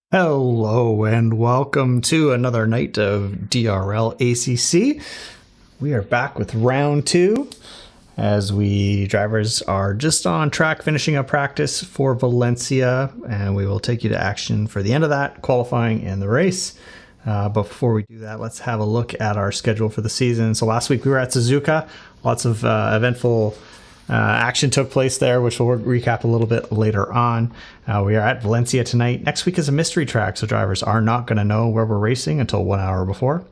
Hello and welcome to another night of DRL ACC. We are back with round two as we drivers are just on track finishing up practice for Valencia, and we will take you to action for the end of that, qualifying and the race. But before we do that, let's have a look at our schedule for the season. So last week we were at Suzuka. Lots of eventful action took place there, which we'll recap a little bit later on. We are at Valencia tonight. Next week is a mystery track, so drivers are not going to know where we're racing until 1 hour before.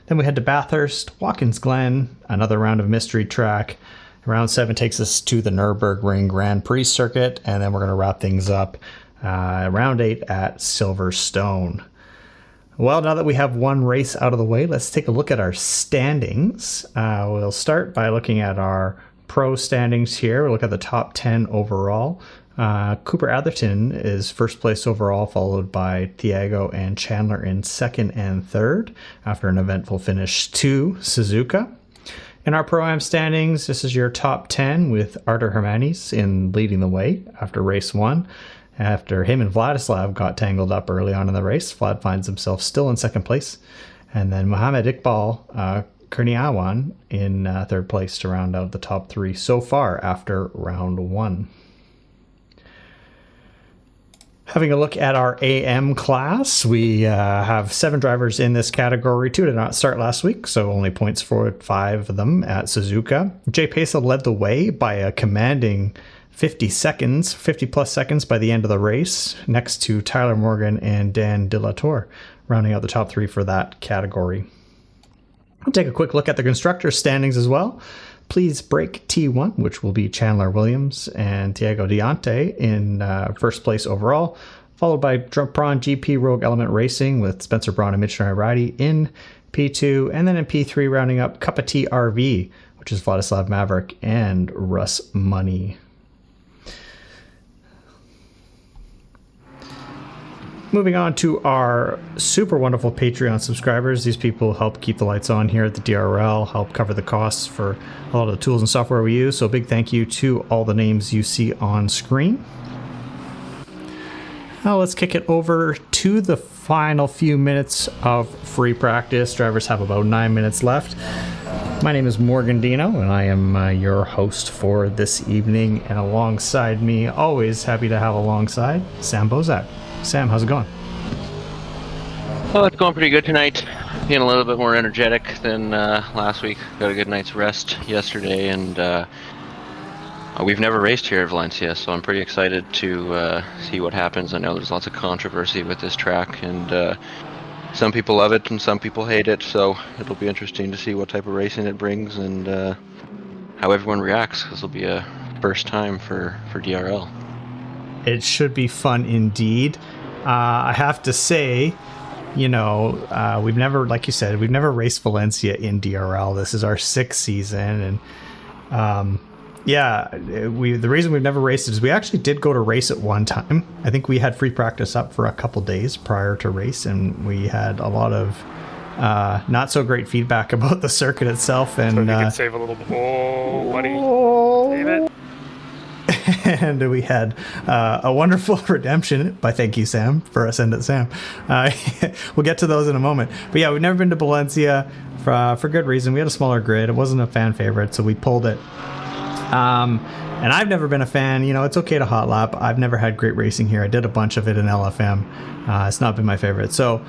Then we head to Bathurst, Watkins Glen, another round of mystery track. Round 7 takes us to the Nürburgring Grand Prix circuit, and then we're going to wrap things up round 8 at Silverstone. Well, now that we have one race out of the way, let's take a look at our standings. We'll start by looking at our pro standings here. We'll look at the top 10 overall. Cooper Atherton is first place overall, followed by Thiago and Chandler in second and third after an eventful finish to Suzuka. In our Pro-Am standings, this is your top 10 with Artur Hermanis in leading the way after race 1. After him and Vladislav got tangled up early on in the race, Vlad finds himself still in second place. And then Mohamed Iqbal Kurniawan in third place to round out the top 3 so far after round 1. Having a look at our AM class, we have 7 drivers in this category. 2 did not start last week, so only points for 5 of them at Suzuka. Jay Pesa led the way by a commanding 50 plus seconds by the end of the race, next to Tyler Morgan and Dan De La Torre, rounding out the top 3 for that category. I'll take a quick look at the constructor standings as well. Please break T1, which will be Chandler Williams and Thiago Diante in first place overall, followed by Prawn GP Rogue Element Racing with Spencer Braun and Mitch Ridey in P2, and then in P3 rounding up Cup of Tea RV which is Vladislav Maverick and Russ Money. Moving on to our super wonderful Patreon subscribers. These people help keep the lights on here at the DRL, help cover the costs for a lot of the tools and software we use. So a big thank you to all the names you see on screen. Now let's kick it over to the final few minutes of free practice. Drivers have about 9 minutes left. My name is Morgan Dino, and I am your host for this evening. And alongside me, always happy to have alongside, Sam Bozak. Sam, how's it going? Oh, it's going pretty good tonight. Feeling a little bit more energetic than last week. Got a good night's rest yesterday, and we've never raced here at Valencia, so I'm pretty excited to see what happens. I know there's lots of controversy with this track, and some people love it and some people hate it, so it'll be interesting to see what type of racing it brings and how everyone reacts, because it'll be a first time for DRL. It should be fun indeed. I have to say, we've never, like you said, we've never raced Valencia in DRL. This is our 6th season, and the reason we've never raced it is we actually did go to race it one time. I think we had free practice up for a couple days prior to race, and we had a lot of not so great feedback about the circuit itself. And so if you could save a little bit. Oh, buddy. Save it. And we had a wonderful redemption by thank you, Sam, for Send It Sam. We'll get to those in a moment. But yeah, we've never been to Valencia for good reason. We had a smaller grid. It wasn't a fan favorite, so we pulled it. And I've never been a fan. It's okay to hot lap. I've never had great racing here. I did a bunch of it in LFM. It's not been my favorite. So,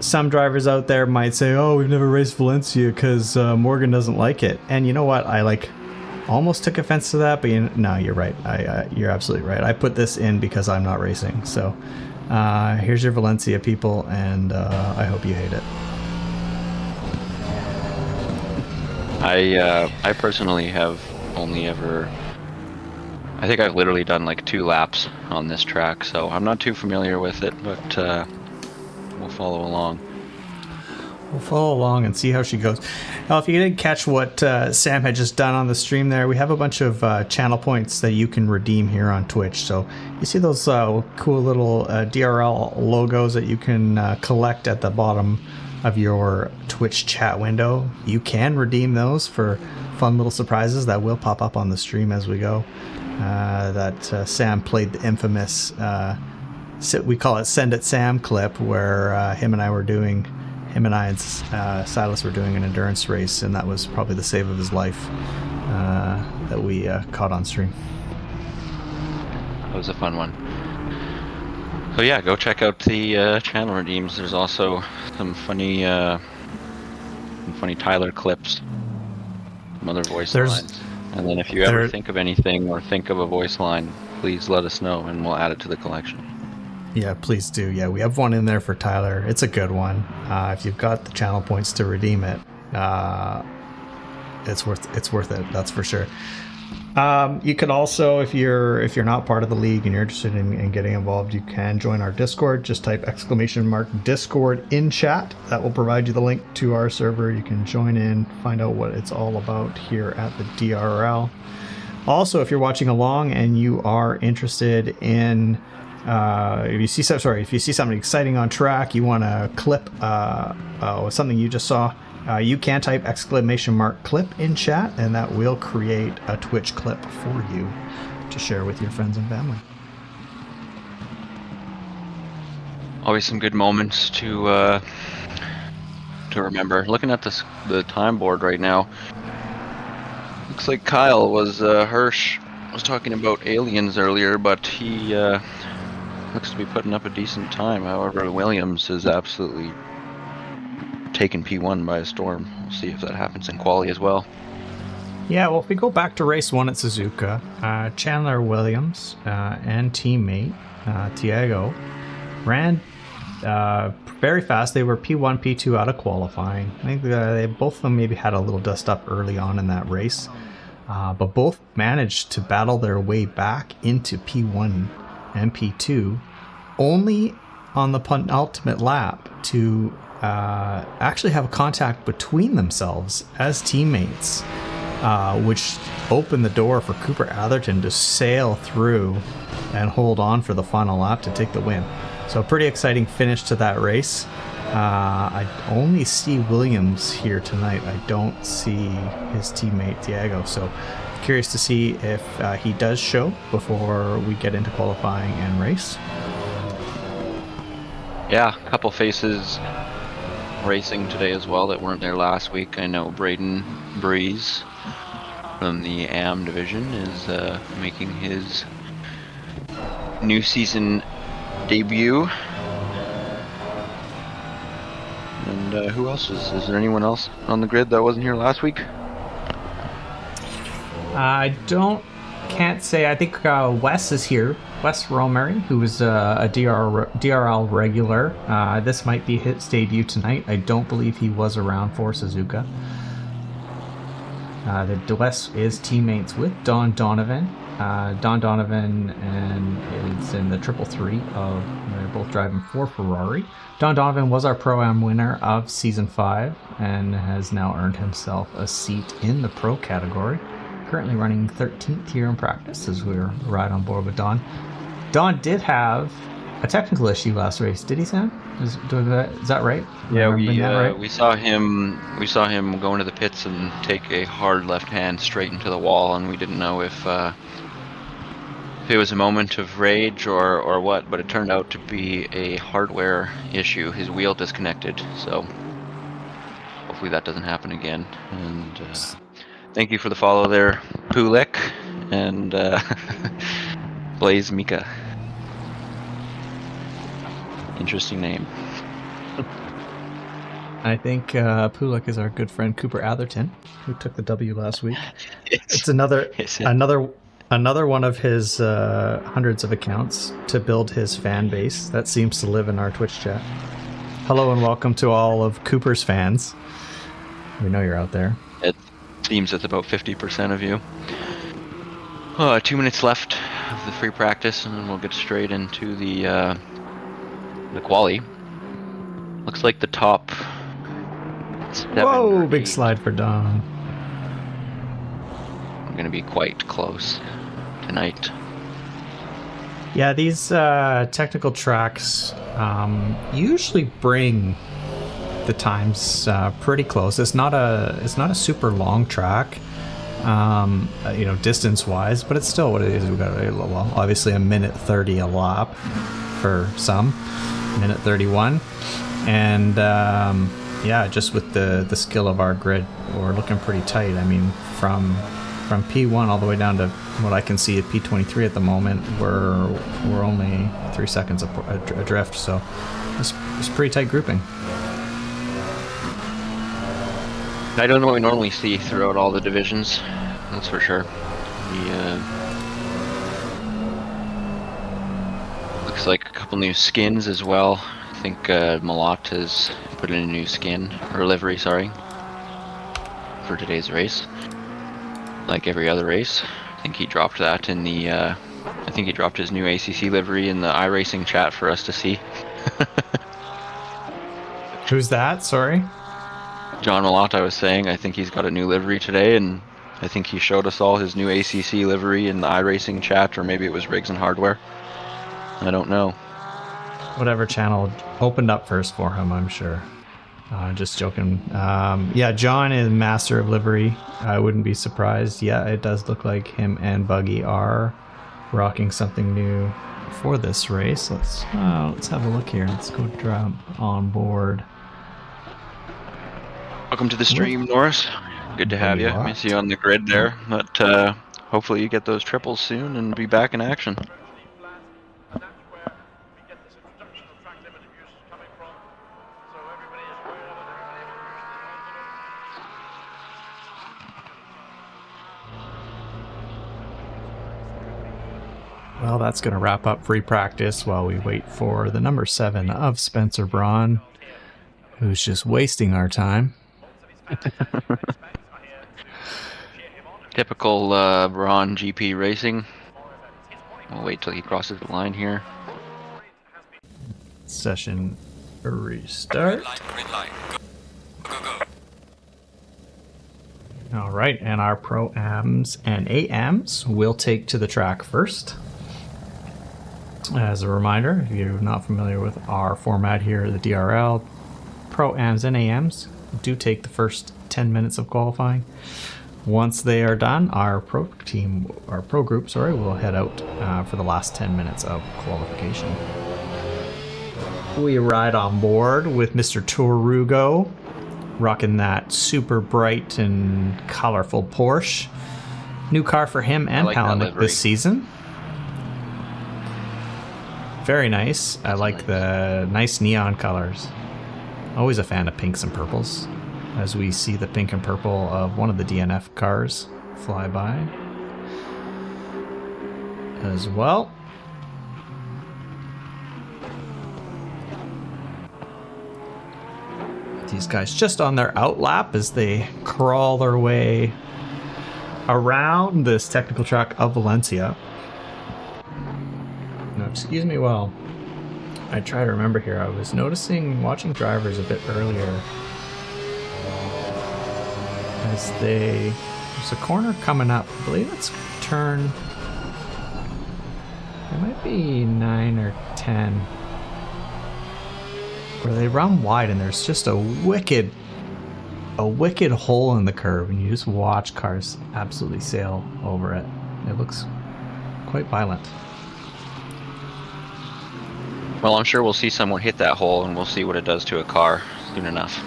some drivers out there might say, oh, we've never raced Valencia because Morgan doesn't like it. And you know what? I almost took offense to that, but no, you're right. You're absolutely right. I put this in because I'm not racing. So here's your Valencia, people, and I hope you hate it. I personally have only ever, I think I've literally done like 2 laps on this track, so I'm not too familiar with it, but we'll follow along. We'll follow along and see how she goes. Now, if you didn't catch what Sam had just done on the stream there, we have a bunch of channel points that you can redeem here on Twitch. So you see those cool little DRL logos that you can collect at the bottom of your Twitch chat window. You can redeem those for fun little surprises that will pop up on the stream as we go. Sam played the infamous, we call it Send It Sam clip, where him and I and Silas were doing an endurance race, and that was probably the save of his life that we caught on stream. That was a fun one. So yeah, go check out the channel redeems. There's also some funny Tyler clips, some other voice lines. And then if you ever think of anything or think of a voice line, please let us know and we'll add it to the collection. Yeah, please do. Yeah, we have one in there for Tyler. It's a good one. If you've got the channel points to redeem it, it's worth it. That's for sure. You could also, if you're not part of the league and you're interested in getting involved, you can join our Discord. Just type !Discord in chat. That will provide you the link to our server. You can join in, find out what it's all about here at the DRL. Also, if you're watching along and you are interested in if you see something exciting on track, you want to clip something you just saw, you can type !clip in chat, and that will create a Twitch clip for you to share with your friends and family. Always some good moments to remember. Looking at the time board right now, looks like Kyle was Hirsch was talking about aliens earlier, but he looks to be putting up a decent time. However, Williams is absolutely taken P1 by a storm. We'll see if that happens in quali as well. Yeah, well, if we go back to race 1 at Suzuka, Chandler Williams and teammate Tiago ran very fast. They were P1, P2 out of qualifying. I think both of them maybe had a little dust up early on in that race, but both managed to battle their way back into P1 and P2 only on the penultimate lap to actually have a contact between themselves as teammates which opened the door for Cooper Atherton to sail through and hold on for the final lap to take the win. So a pretty exciting finish to that race. I only see Williams here tonight. I don't see his teammate Diego. So curious to see if he does show before we get into qualifying and race. Yeah, a couple faces racing today as well that weren't there last week. I know Braden Breeze from the AM division is making his new season debut. And who else is there anyone else on the grid that wasn't here last week? Can't say. I think Wes is here. Wes Romary, who is a DRL regular. This might be his debut tonight. I don't believe he was around for Suzuka. The Wes is teammates with Don Donovan. Don Donovan and is in the 333 of they're both driving for Ferrari. Don Donovan was our Pro-Am winner of Season 5 and has now earned himself a seat in the Pro category. Currently running 13th here in practice as we ride on board with Don. Don did have a technical issue last race, did he, Sam? Is that right? Yeah, we saw him go into the pits and take a hard left hand straight into the wall, and we didn't know if it was a moment of rage or what, but it turned out to be a hardware issue. His wheel disconnected, so hopefully that doesn't happen again. And thank you for the follow there, Pulik and Blaze Mika. Interesting name. I think Pulik is our good friend Cooper Atherton, who took the W last week. It's another one of his hundreds of accounts to build his fan base that seems to live in our Twitch chat. Hello and welcome to all of Cooper's fans. We know you're out there. It seems it's about 50% of you. 2 minutes left of the free practice, and then we'll get straight into the quali. Looks like the top 7. Whoa, big slide for Don. I'm going to be quite close tonight. Yeah, these technical tracks usually bring the times pretty close. It's not a super long track, distance wise, but it's still what it is. We've got obviously a minute 30 a lap for some, minute 31, and just with the skill of our grid, we're looking pretty tight. I mean, from P1 all the way down to what I can see at P23 at the moment, we're only 3 seconds adrift, so it's pretty tight grouping. I don't know what we normally see throughout all the divisions, that's for sure. Looks like a couple new skins as well. I think Malott has put in a new skin, or livery, sorry, for today's race. Like every other race, I think he dropped that in the. I think he dropped his new ACC livery in the iRacing chat for us to see. Who's that? Sorry. John Malott, I was saying. I think he's got a new livery today, and I think he showed us all his new ACC livery in the iRacing chat, or maybe it was Rigs and Hardware. I don't know. Whatever channel opened up first for him, I'm sure. Just joking. John is master of livery. I wouldn't be surprised. Yeah, it does look like him and Buggy are rocking something new for this race. Let's have a look here. Let's go drop on board. Welcome to the stream, Norris. Good to have you. Miss you on the grid there, but hopefully you get those triples soon and be back in action. Well, that's going to wrap up free practice while we wait for the number 7 of Spencer Braun, who's just wasting our time. Typical Braun GP racing. We'll wait till he crosses the line here. Session restart. Green light. Go, go, go. All right, and our Pro-Ams and AMs will take to the track first. As a reminder, if you're not familiar with our format here at the DRL, Pro-Ams and AMs do take the first 10 minutes of qualifying. Once they are done, our pro group, will head out for the last 10 minutes of qualification. We ride on board with Mr. Torugo, rocking that super bright and colorful Porsche. New car for him and Palaniuk this season. Very nice. I like the nice neon colors. Always a fan of pinks and purples, as we see the pink and purple of one of the DNF cars fly by as well. These guys just on their outlap as they crawl their way around this technical track of Valencia. Now, excuse me while I try to remember here. I was watching drivers a bit earlier as there's a corner coming up. I believe it's turn, it might be 9 or 10, where they run wide and there's just a wicked hole in the curve, and you just watch cars absolutely sail over it. It looks quite violent. Well, I'm sure we'll see someone hit that hole, and we'll see what it does to a car soon enough.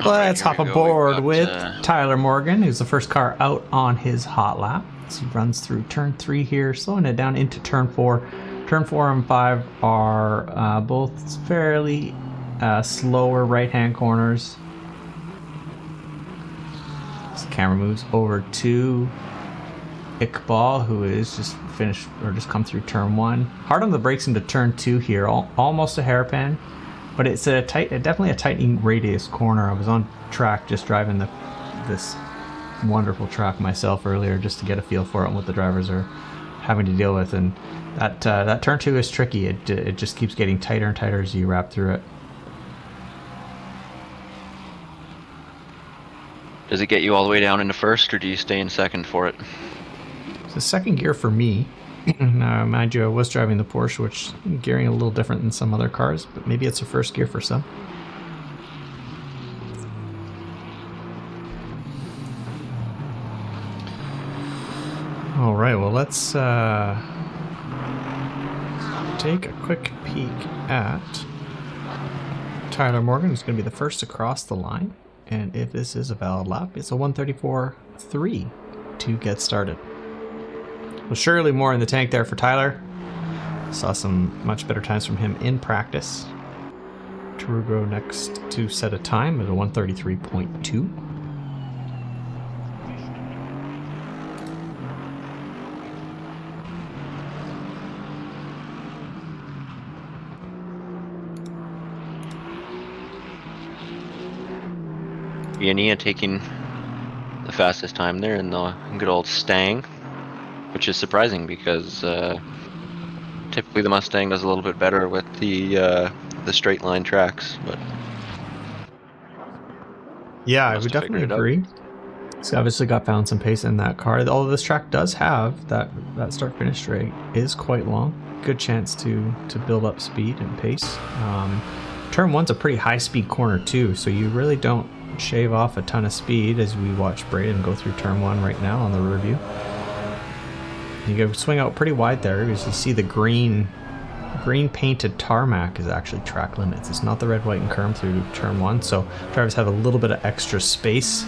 Let's hop aboard with Tyler Morgan, who's the first car out on his hot lap. So he runs through turn 3 here, slowing it down into turn 4. Turn 4 and 5 are both fairly slower right-hand corners. This camera moves over to Iqbal, who is just finished or just come through turn 1. Hard on the brakes into turn 2 here, almost a hairpin. But it's definitely a tightening radius corner. I was on track just driving this wonderful track myself earlier just to get a feel for it and what the drivers are having to deal with. And that turn 2 is tricky. It just keeps getting tighter and tighter as you wrap through it. Does it get you all the way down into first, or do you stay in second for it? It's the second gear for me. Now, mind you, I was driving the Porsche, which gearing a little different than some other cars, but maybe it's a first gear for some. All right, well, let's take a quick peek at Tyler Morgan, who's going to be the first to cross the line. And if this is a valid lap, it's a 1:34.3 to get started. Well, surely more in the tank there for Tyler. Saw some much better times from him in practice. Torugo next to set a time at a 1:33.2. Iania taking the fastest time there in the good old Stang, which is surprising because typically the Mustang does a little bit better with the straight line tracks. But yeah, I would definitely agree. He's obviously found some pace in that car. Although this track does have that start finish straight is quite long. Good chance to build up speed and pace. Turn 1's a pretty high speed corner too, so you really don't shave off a ton of speed as we watch Braden go through turn 1 right now on the rear view. You go swing out pretty wide there because you see the green painted tarmac is actually track limits. It's not the red, white, and Kerm through turn 1, so drivers have a little bit of extra space,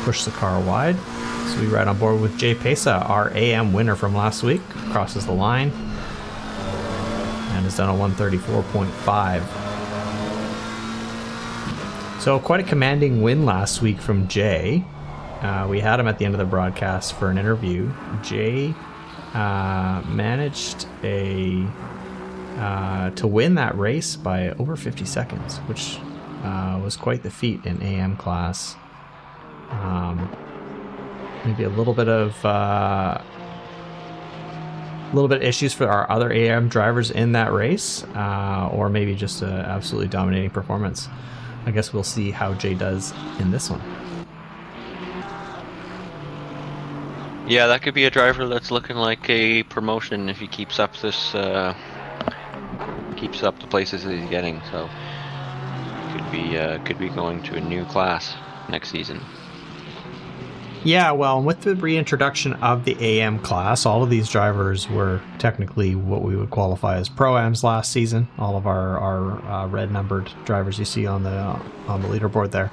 push the car wide. So we ride on board with Jay Pesa, our AM winner from last week, crosses the line and has done a 1:34.5. So quite a commanding win last week from Jay. We had him at the end of the broadcast for an interview. Jay managed to win that race by over 50 seconds, which was quite the feat in AM class. maybe a little bit of issues for our other AM drivers in that race, or maybe just an absolutely dominating performance. I guess we'll see how Jay does in this one. Yeah, that could be a driver that's looking like a promotion if he keeps up this, keeps up the places that he's getting. So could be going to a new class next season. Yeah, well, with the reintroduction of the AM class, all of these drivers were technically what we would qualify as Pro-Ams last season. All of our red-numbered drivers you see on the leaderboard there.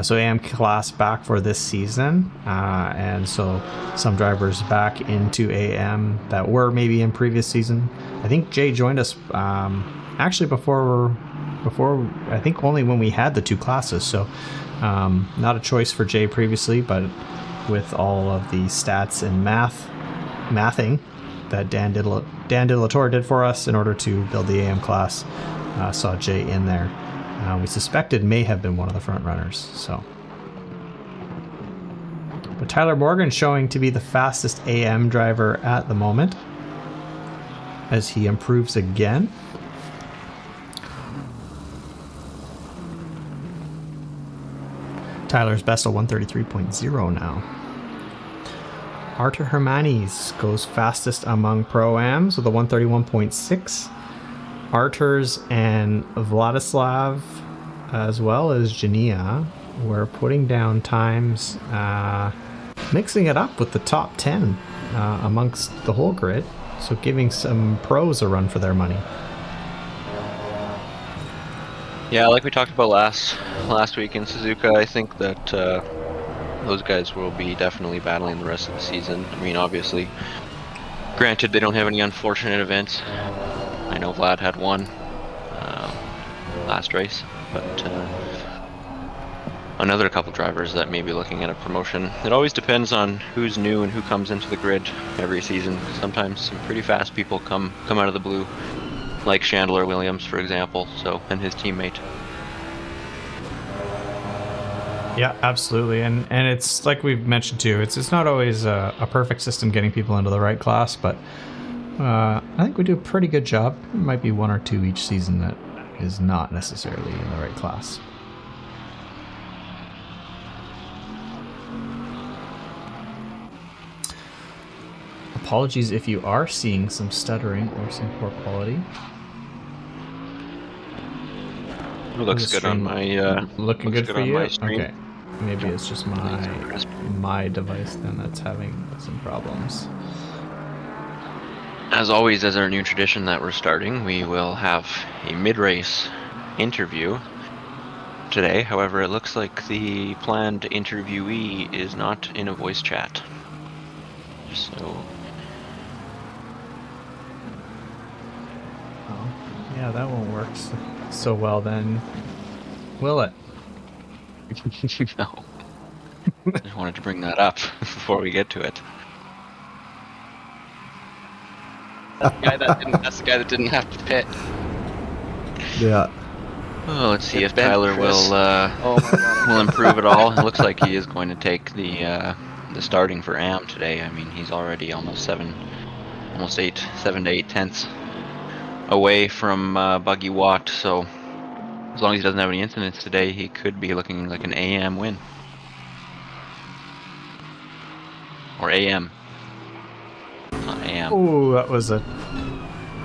So AM class back for this season, and so some drivers back into AM that were maybe in previous season. I think Jay joined us actually before I think only when we had the two classes. So not a choice for Jay previously, but with all of the stats and mathing that Dan De La Torre did for us in order to build the AM class, saw Jay in there. We suspected may have been one of the front runners. So, but Tyler Morgan showing to be the fastest AM driver at the moment as he improves again. Tyler's best of 133.0 now. Artur Hermanis goes fastest among Pro-Ams with a 131.6. Artur's and Vladislav, as well as Jania, were putting down times, mixing it up with the top 10 amongst the whole grid, so giving some pros a run for their money. Yeah, like we talked about last week in Suzuka, I think that those guys will be definitely battling the rest of the season. I mean, obviously, granted they don't have any unfortunate events. I know Vlad had one last race, but another couple drivers that may be looking at a promotion. It always depends on who's new and who comes into the grid every season. Sometimes some pretty fast people come out of the blue, like Chandler Williams, for example, and his teammate. Yeah, absolutely, and it's like we've mentioned too. It's not always a perfect system getting people into the right class, but I think we do a pretty good job. There might be one or two each season that is not necessarily in the right class. Apologies if you are seeing some stuttering or some poor quality. It looks good on my looking good for you. Okay, maybe it's just Thanks. my device then that's having some problems. As always, as our new tradition that we're starting, we will have a mid-race interview today. However, it looks like the planned interviewee is not in a voice chat. So, oh, yeah, that won't work so well then, will it? no. I just wanted to bring that up before we get to it. That's the guy that didn't have to pit. Yeah. Oh, let's see if Tyler will improve at all. It looks like he is going to take the starting for AM today. I mean, he's already almost 7 to 8 tenths away from Buggy Watt. So as long as he doesn't have any incidents today, he could be looking like an AM win. Or AM. Not AM. Oh, that was a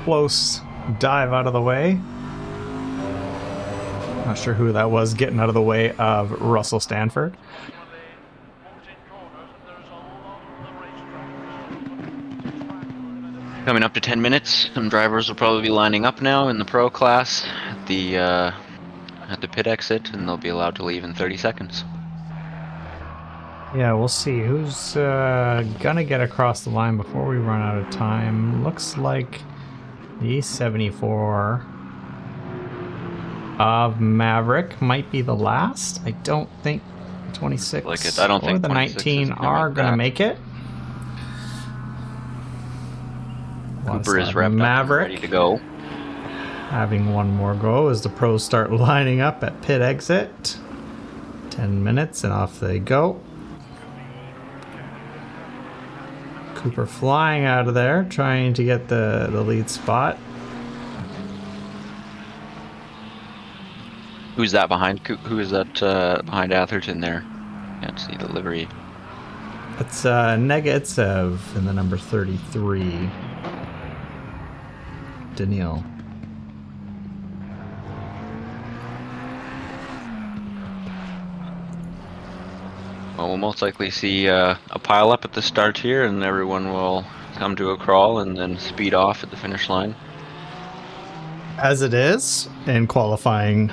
close dive out of the way. Not sure who that was getting out of the way of Russell Stanford. Coming up to 10 minutes, some drivers will probably be lining up now in the pro class at the pit exit, and they'll be allowed to leave in 30 seconds. Yeah, we'll see who's gonna get across the line before we run out of time. Looks like the 74 of Maverick might be the last. I don't think 26 I don't or think the 19 gonna are make gonna that. make it. Cooper is Vladislav wrapped up and Maverick ready to go. having one more go as the pros start lining up at pit exit. 10 minutes and off they go. Cooper flying out of there, trying to get the lead spot. Who's that behind? Who is that behind Atherton there? Can't see the livery. It's Negetsev in the number 33. Daniil. Well, we'll most likely see a pile up at the start here, and everyone will come to a crawl and then speed off at the finish line. As it is in qualifying,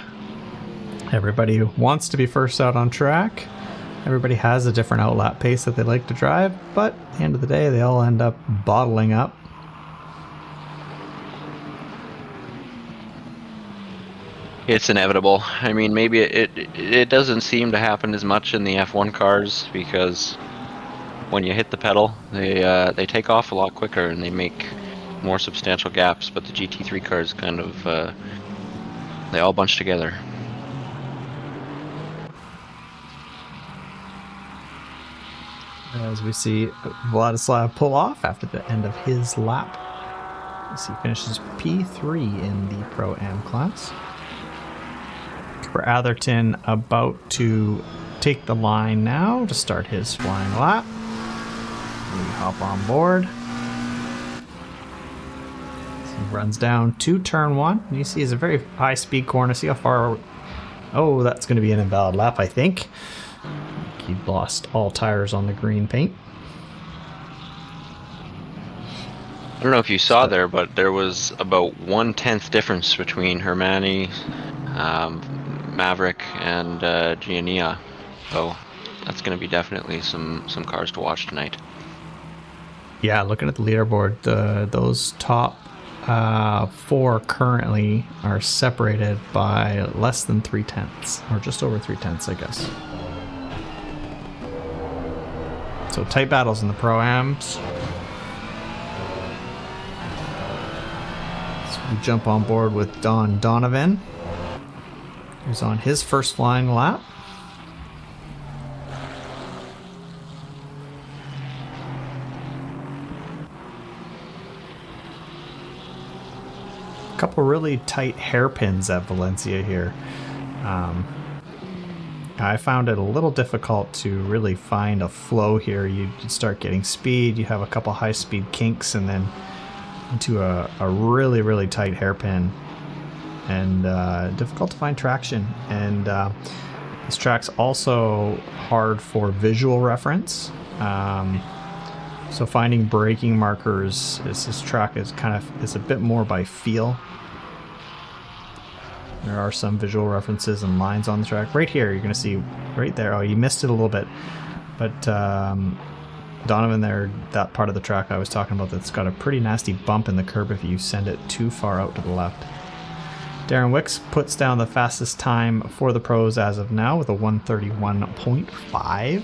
everybody wants to be first out on track. Everybody has a different outlap pace that they like to drive, but at the end of the day, they all end up bottling up. It's inevitable. I mean, maybe it doesn't seem to happen as much in the F1 cars because when you hit the pedal, they take off a lot quicker and they make more substantial gaps. But the GT3 cars kind of they all bunch together. As we see Vladislav pull off after the end of his lap, as he finishes P3 in the Pro-Am class. For Atherton about to take the line now to start his flying lap. We hop on board. So he runs down to turn 1. And you see it's a very high speed corner. See how far... Oh, that's going to be an invalid lap, I think. He lost all tires on the green paint. I don't know if you saw there, but there was about 1/10 difference between Hermani, Maverick, and Giannia. So that's going to be definitely some cars to watch tonight. Yeah, looking at the leaderboard, those top 4 currently are separated by less than 3/10, or just over 3/10, I guess. So tight battles in the Pro-Ams. So we jump on board with Don Donovan, who's on his first flying lap. A couple really tight hairpins at Valencia here. I found it a little difficult to really find a flow here. You start getting speed, you have a couple high speed kinks, and then into a really, really tight hairpin. And difficult to find traction. And this track's also hard for visual reference. So finding braking markers, this track is it's a bit more by feel. There are some visual references and lines on the track. Right here, you're going to see right there. Oh, you missed it a little bit. But Donovan there, that part of the track I was talking about, that's got a pretty nasty bump in the curb if you send it too far out to the left. Darren Wicks puts down the fastest time for the pros as of now with a 1:31.5.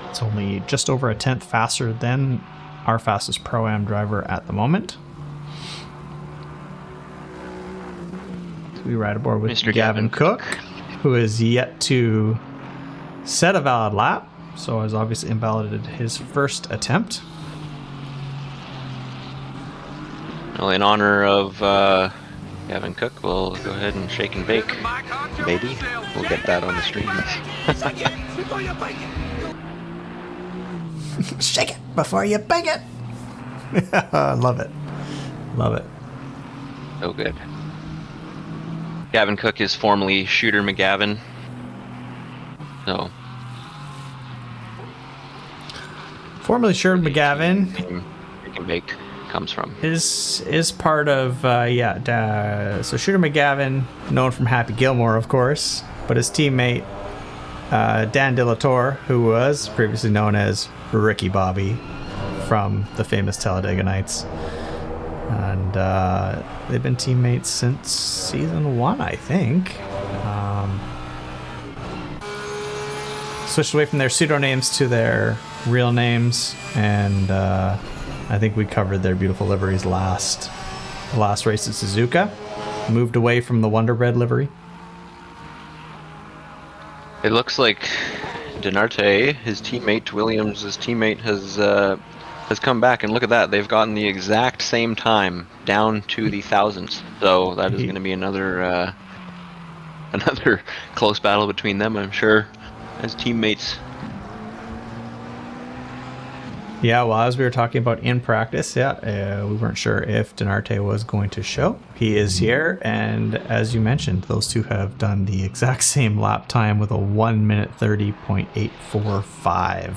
It's only just over a 10th faster than our fastest Pro-Am driver at the moment. We ride aboard with Mr. Gavin Cook, who is yet to set a valid lap, so has obviously invalidated his first attempt. Well, in honor of Gavin Cook, we'll go ahead and shake and bake, baby. We'll get that on the streams. Shake it before you bake it. Love it. Love it. So good. Gavin Cook is formerly Shooter McGavin. So. Formerly Shooter McGavin Shake and bake comes from. is part of so Shooter McGavin, known from Happy Gilmore, of course, but his teammate Dan De La Torre, who was previously known as Ricky Bobby from the famous Talladega Nights, and they've been teammates since season 1, I think. Switched away from their pseudonyms to their real names, and I think we covered their beautiful liveries the last race at Suzuka. Moved away from the Wonder Bread livery. It looks like Denarte, his teammate, Williams' teammate, has come back, and look at that. They've gotten the exact same time down to the thousandths. So that is going to be another another close battle between them, I'm sure, as teammates. Yeah, well, as we were talking about in practice, we weren't sure if Denarte was going to show. He is here, and as you mentioned, those two have done the exact same lap time with a 1 minute 30.845.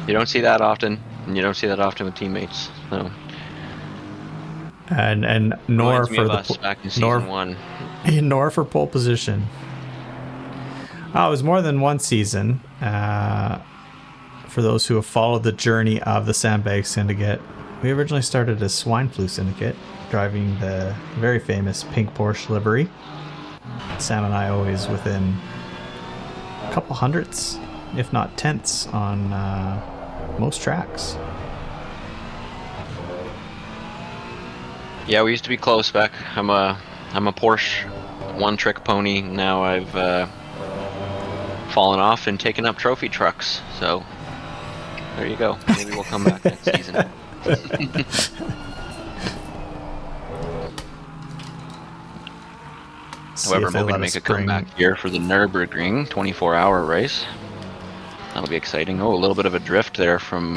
You don't see that often, and you don't see that often with teammates. So. And nor Reminds me for of the us back in season 1. nor for pole position. Oh, it was more than one season. For those who have followed the journey of the Sandbag Syndicate, we originally started as Swine Flu Syndicate, driving the very famous pink Porsche livery. Sam and I always within a couple hundredths, if not tenths, on most tracks. Yeah, we used to be close back. I'm a Porsche one-trick pony. Now I've fallen off and taken up trophy trucks. So there you go. Maybe we'll come back next season. However, I'm hoping to make a comeback here for the Nürburgring 24-hour race. That'll be exciting. Oh, a little bit of a drift there from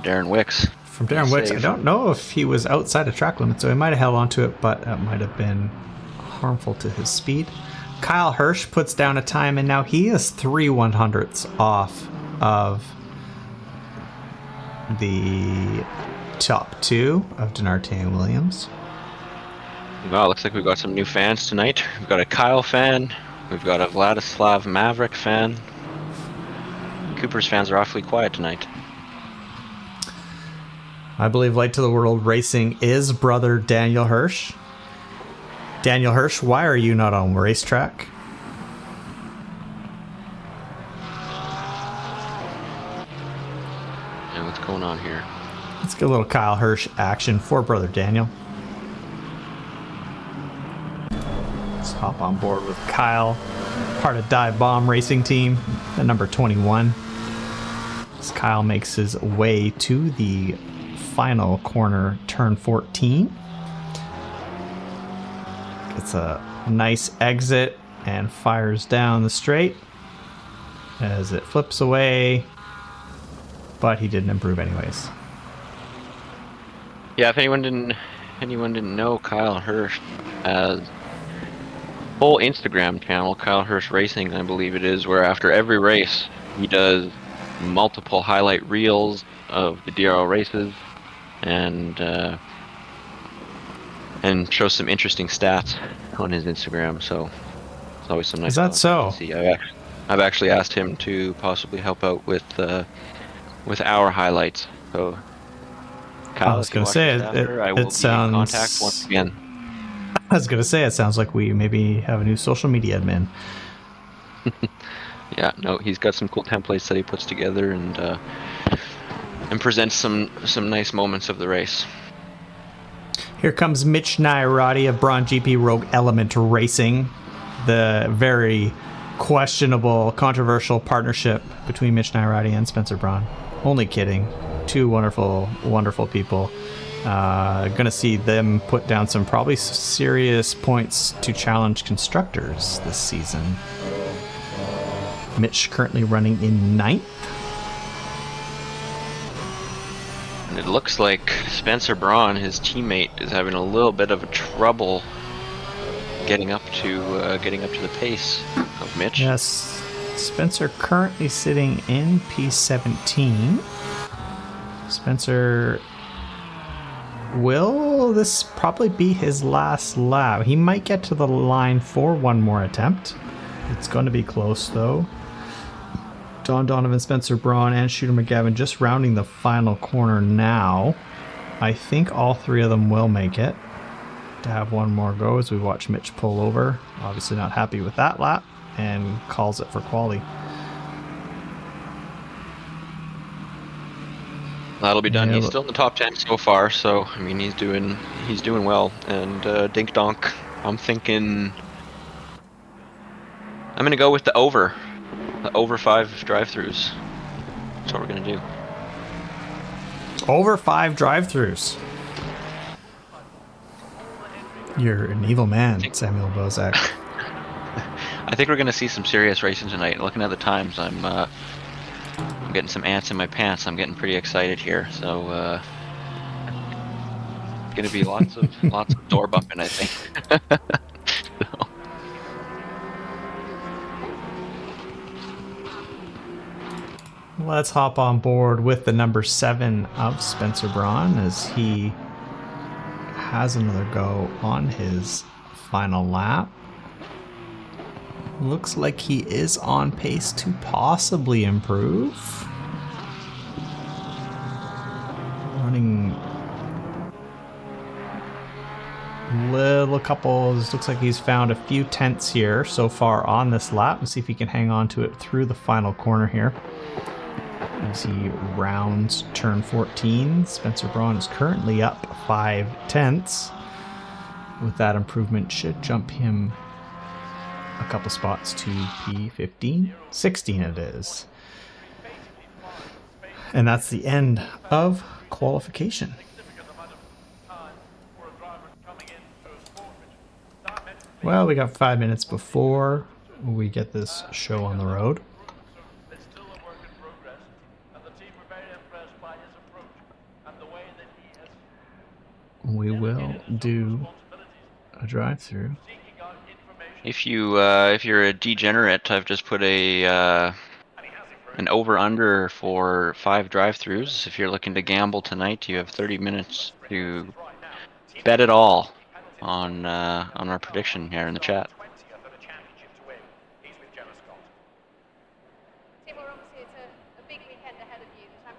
Darren Wicks. From Darren Wicks, I don't know if he was outside of track limit, so he might have held onto it, but that might have been harmful to his speed. Kyle Hirsch puts down a time, and now he is 3/100ths off of the top two of Denarte and Williams. Wow, looks like we've got some new fans tonight. We've got a Kyle fan. We've got a Vladislav Maverick fan. Cooper's fans are awfully quiet tonight. I believe Light to the World Racing is brother Daniel Hirsch. Daniel Hirsch, why are you not on racetrack? Yeah, what's going on here? Let's get a little Kyle Hirsch action for brother Daniel. Let's hop on board with Kyle, part of Dive Bomb Racing Team, the number 21. As Kyle makes his way to the final corner, turn 14. Gets a nice exit and fires down the straight as it flips away, but he didn't improve anyways. Yeah, if anyone didn't know, Kyle Hirsch has a whole Instagram channel, Kyle Hirsch Racing, I believe it is, where after every race he does multiple highlight reels of the DRL races and shows some interesting stats on his Instagram. So it's always some nice. Is that so? To see. I've actually asked him to possibly help out with our highlights. So Kyle, I was going to say it sounds. In contact once again. I was going to say it sounds like we maybe have a new social media admin. Yeah, no, he's got some cool templates that he puts together and presents some nice moments of the race. Here comes Mitch Nairati of Braun GP Rogue Element Racing, the very questionable, controversial partnership between Mitch Nairati and Spencer Braun. Only kidding. Two wonderful, wonderful people. Gonna see them put down some probably serious points to challenge constructors this season. Mitch currently running in 9th. And it looks like Spencer Braun, his teammate, is having a little bit of trouble getting up to the pace of Mitch. Yes, Spencer currently sitting in P17. Spencer, will this probably be his last lap? He might get to the line for one more attempt. It's going to be close though. Don Donovan, Spencer Braun, and Shooter McGavin just rounding the final corner now. I think all three of them will make it. To have one more go as we watch Mitch pull over. Obviously not happy with that lap and calls it for quali. That'll be done. Yeah, He's still in the top 10 so far, so I mean he's doing well. And Dink Donk, I'm thinking I'm gonna go with the over 5 drive-throughs. That's what we're gonna do. Over 5 drive-throughs. You're an evil man, Samuel Bozak. I think we're gonna see some serious racing tonight. Looking at the times, I'm getting some ants in my pants. I'm getting pretty excited here. So gonna be lots of door bumping, I think. So. Let's hop on board with the number 7 of Spencer Braun as he has another go on his final lap. Looks like he is on pace to possibly improve. Running little couples. Looks like he's found a few tenths here so far on this lap. Let's see if he can hang on to it through the final corner here. As he rounds turn 14, Spencer Braun is currently up 5 tenths. With that improvement, should jump him a couple spots to P15. 16 it is. And that's the end of qualification. Well, we got 5 minutes before we get this show on the road. We will do a drive-through. If you're a degenerate, I've just put an over/under for 5 drive-throughs. If you're looking to gamble tonight, you have 30 minutes to bet it all on our prediction here in the chat.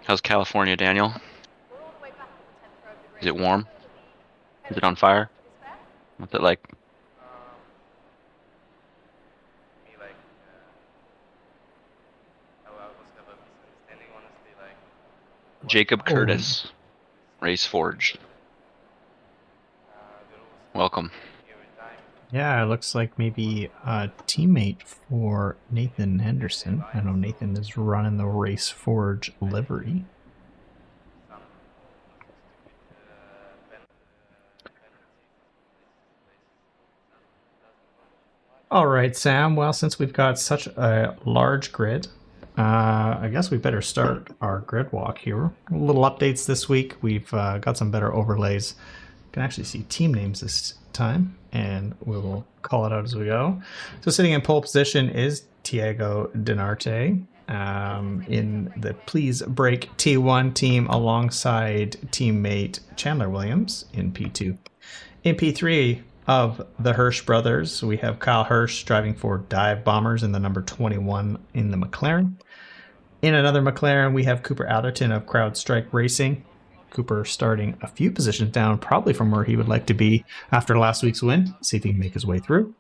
How's California, Daniel? Is it warm? Is it on fire? What's it like? Jacob Curtis, Race Forge. Welcome. Yeah, it looks like maybe a teammate for Nathan Henderson. I know Nathan is running the Race Forge livery. All right, Sam. Well, since we've got such a large grid, I guess we better start our grid walk here. Little updates this week. We've got some better overlays. You can actually see team names this time, and we will call it out as we go. So sitting in pole position is Tiago Dinarte in the Please Break T1 team alongside teammate Chandler Williams in P2. In P3 of the Hirsch brothers, we have Kyle Hirsch driving for Dive Bombers in the number 21 in the McLaren. In another McLaren, we have Cooper Atherton of CrowdStrike Racing. Cooper starting a few positions down, probably from where he would like to be after last week's win. See if he can make his way through.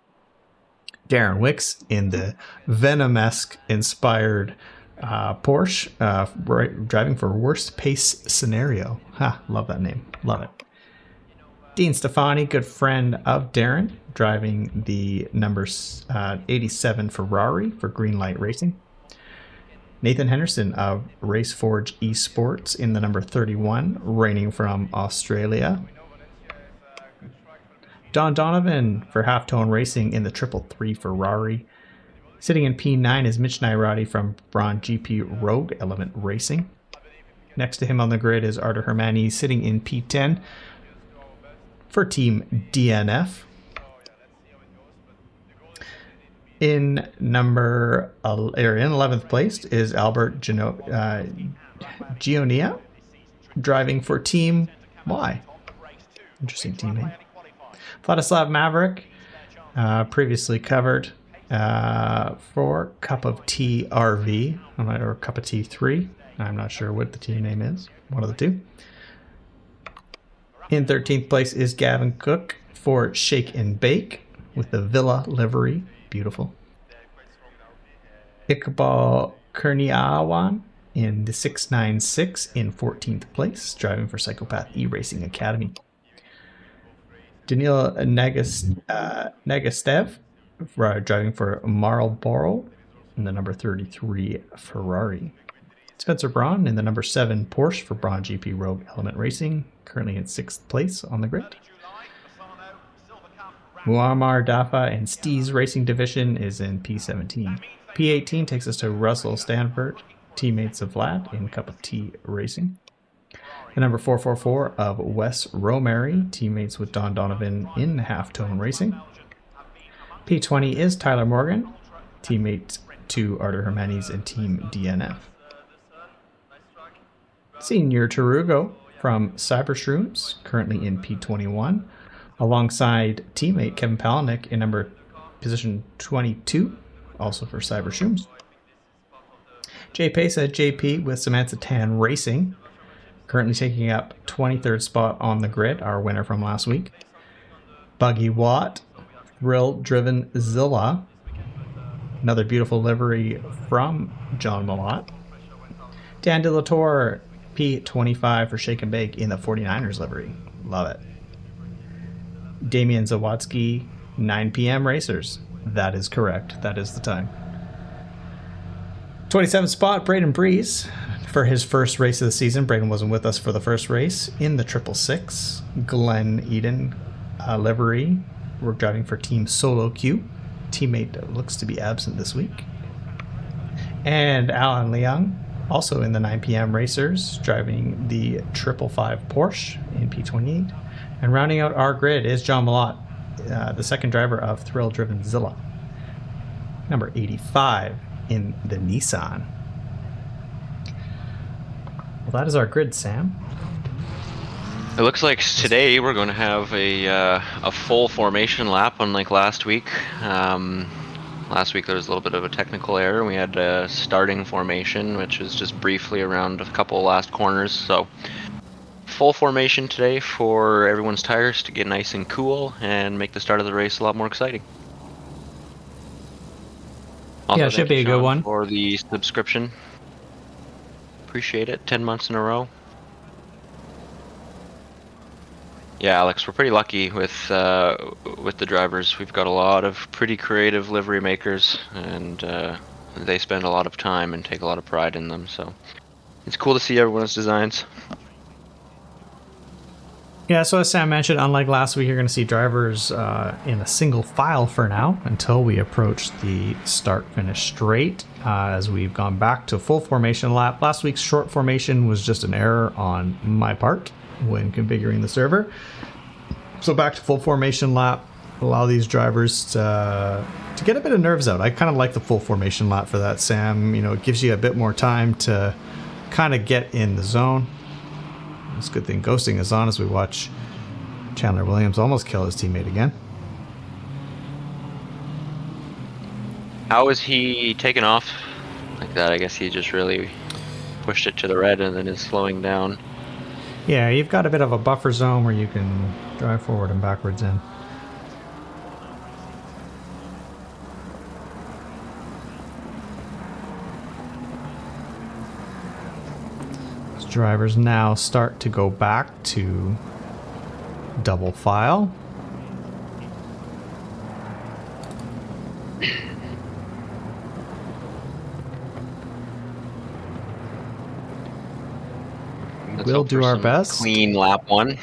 Darren Wicks in the Venom-esque inspired Porsche, driving for Worst Pace Scenario. Ha, love that name. Love it. Dean Stefani, good friend of Darren, driving the number 87 Ferrari for Greenlight Racing. Nathan Henderson of Raceforge Esports in the number 31, reigning from Australia. Don Donovan for Halftone Racing in the 333 Ferrari. Sitting in P9 is Mitch Nairati from Braun GP Rogue Element Racing. Next to him on the grid is Artur Hermani sitting in P10 for Team DNF. In 11th place is Albert Gionia, driving for Team Y. Interesting team name. Vladislav Maverick, previously covered for Cup of Tea RV, or Cup of Tea 3. I'm not sure what the team name is. One of the two. In 13th place is Gavin Cook for Shake and Bake with the Villa livery. Beautiful. Iqbal Kurniawan in the 696 in 14th place, driving for Psychopath E-Racing Academy. Daniil Negastev driving for Marlboro in the number 33 Ferrari. Spencer Braun in the number 7 Porsche for Braun GP Rogue Element Racing, currently in 6th place on the grid. Muammar Dafa in Steez Racing Division is in P17. P18 takes us to Russell Stanford, teammates of Vlad in Cup of Tea Racing. The number 444 of Wes Romary, teammates with Don Donovan in Halftone Racing. P20 is Tyler Morgan, teammate to Artur Hermanis and Team DNF. Senior Tarugo from Cybershrooms, currently in P21, alongside teammate Kevin Palaniuk in position 22, also for Cybershrooms. Jay Pesa, JP with Samantha Tan Racing, currently taking up 23rd spot on the grid, our winner from last week. Buggy Watt, Thrill Driven Zilla, another beautiful livery from John Malott. Dan De La Torre, P25 for Shake and Bake in the 49ers livery. Love it. Damian Zawatsky, 9 p.m. Racers. That is correct. That is the time. 27th spot, Braden Breeze for his first race of the season. Braden wasn't with us for the first race in the 666. Glenn Eden livery. We're driving for Team Solo Q. Teammate looks to be absent this week. And Alan Leung, also in the 9 p.m. Racers, driving the 555 Porsche in P28. And rounding out our grid is John Malott, the second driver of Thrill Driven Zilla. Number 85 in the Nissan. Well, that is our grid, Sam. It looks like today we're going to have a full formation lap, unlike last week. Last week there was a little bit of a technical error. We had a starting formation, which was just briefly around a couple last corners. So full formation today for everyone's tires to get nice and cool and make the start of the race a lot more exciting. Also, yeah, it should be a good one. For the subscription. Appreciate it. 10 months in a row. Yeah, Alex, we're pretty lucky with the drivers. We've got a lot of pretty creative livery makers, and they spend a lot of time and take a lot of pride in them. So it's cool to see everyone's designs. Yeah, so as Sam mentioned, unlike last week, you're going to see drivers in a single file for now until we approach the start-finish straight, as we've gone back to full formation lap. Last week's short formation was just an error on my part when configuring the server. So back to full formation lap, allow these drivers to get a bit of nerves out. I kind of like the full formation lap for that, Sam. You know, it gives you a bit more time to kind of get in the zone. It's a good thing ghosting is on as we watch Chandler Williams almost kill his teammate again. How is he taken off like that? I guess he just really pushed it to the red and then is slowing down. Yeah, you've got a bit of a buffer zone where you can drive forward and backwards in. As drivers now start to go back to double file. We'll do our best. Clean lap one.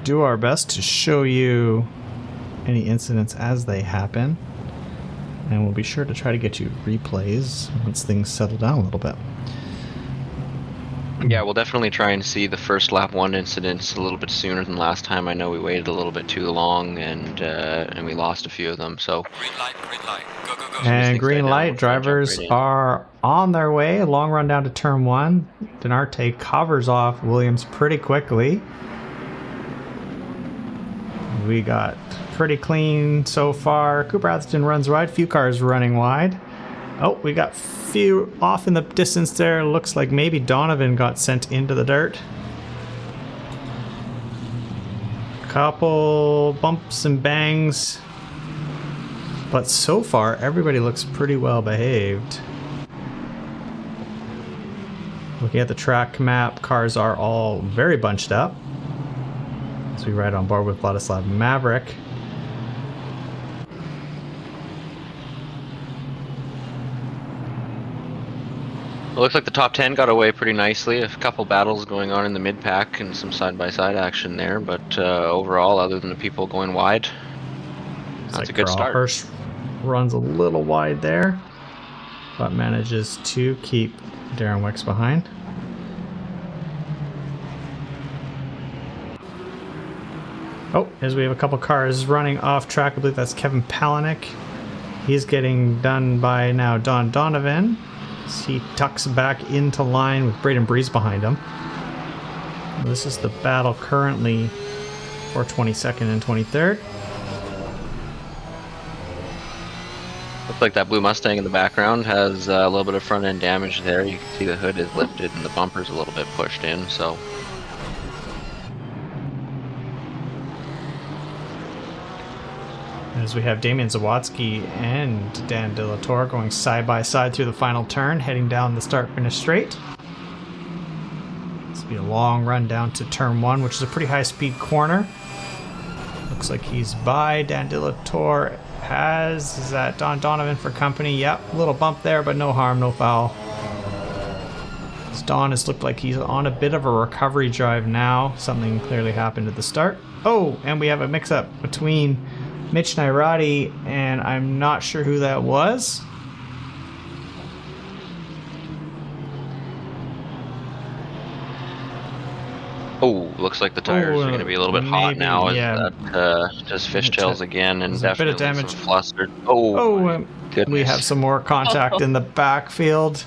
Do our best to show you any incidents as they happen. And we'll be sure to try to get you replays once things settle down a little bit. Yeah, we'll definitely try and see the first lap one incidents a little bit sooner than last time. I know we waited a little bit too long and we lost a few of them. So green light, go, go, go. And green light, drivers are on their way. Long run down to turn one. Denarte covers off Williams pretty quickly. We got pretty clean so far. Cooper Atherton runs wide. Few cars running wide. Oh, we got few off in the distance there. Looks like maybe Donovan got sent into the dirt. Couple bumps and bangs. But so far, everybody looks pretty well behaved. Looking at the track map, cars are all very bunched up. As we ride on board with Vladislav Maverick. It looks like the top 10 got away pretty nicely. A couple battles going on in the mid-pack and some side-by-side action there, but overall, other than the people going wide, that's a good start. Hirsch runs a little wide there, but manages to keep Darren Wicks behind. Oh, as we have a couple cars running off track. I believe that's Kevin Palaniuk. He's getting done by now Don Donovan. He tucks back into line with Braden Breeze behind him. This is the battle currently for 22nd and 23rd. Looks like that blue Mustang in the background has a little bit of front end damage there. You can see the hood is lifted and the bumper's a little bit pushed in, so. As we have Damian Zawadzki and Dan De La Torre going side by side through the final turn, heading down the start-finish straight. This will be a long run down to turn 1, which is a pretty high-speed corner. Looks like he's by. Dan De La Torre is that Don Donovan for company. Yep, a little bump there, but no harm, no foul. As Don has looked like he's on a bit of a recovery drive now. Something clearly happened at the start. Oh, and we have a mix-up between Mitch Nairati, and I'm not sure who that was. Oh, looks like the tires are going to be a little bit hot now as that just fishtails again, and definitely a bit of damage. Some flustered. Oh, goodness. We have some more contact in the backfield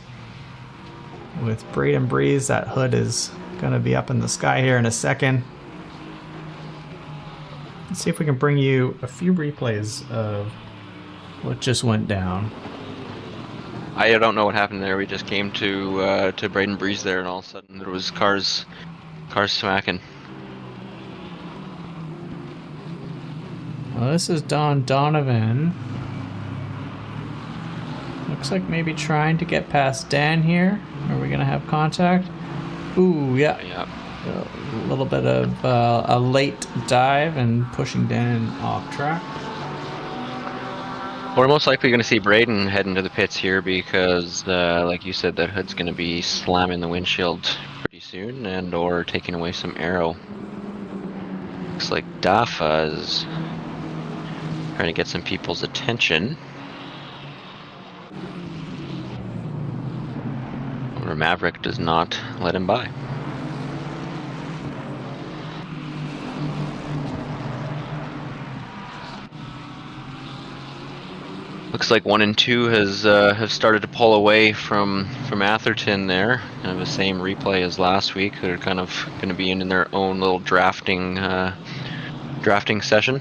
with Braden Breeze. That hood is going to be up in the sky here in a second. Let's see if we can bring you a few replays of what just went down. I don't know what happened there. We just came to Braden Breeze there, and all of a sudden there was cars smacking. Well, this is Don Donovan. Looks like maybe trying to get past Dan here. Are we gonna have contact? Ooh, yeah. Yeah. A little bit of a late dive and pushing Dan off track. We're most likely going to see Braden head into the pits here because, like you said, that hood's going to be slamming the windshield pretty soon and or taking away some aero. Looks like Dafa is trying to get some people's attention. Or Maverick does not let him by. Looks like 1 and 2 have started to pull away from Atherton there. Kind of the same replay as last week. They're kind of going to be in their own little drafting session.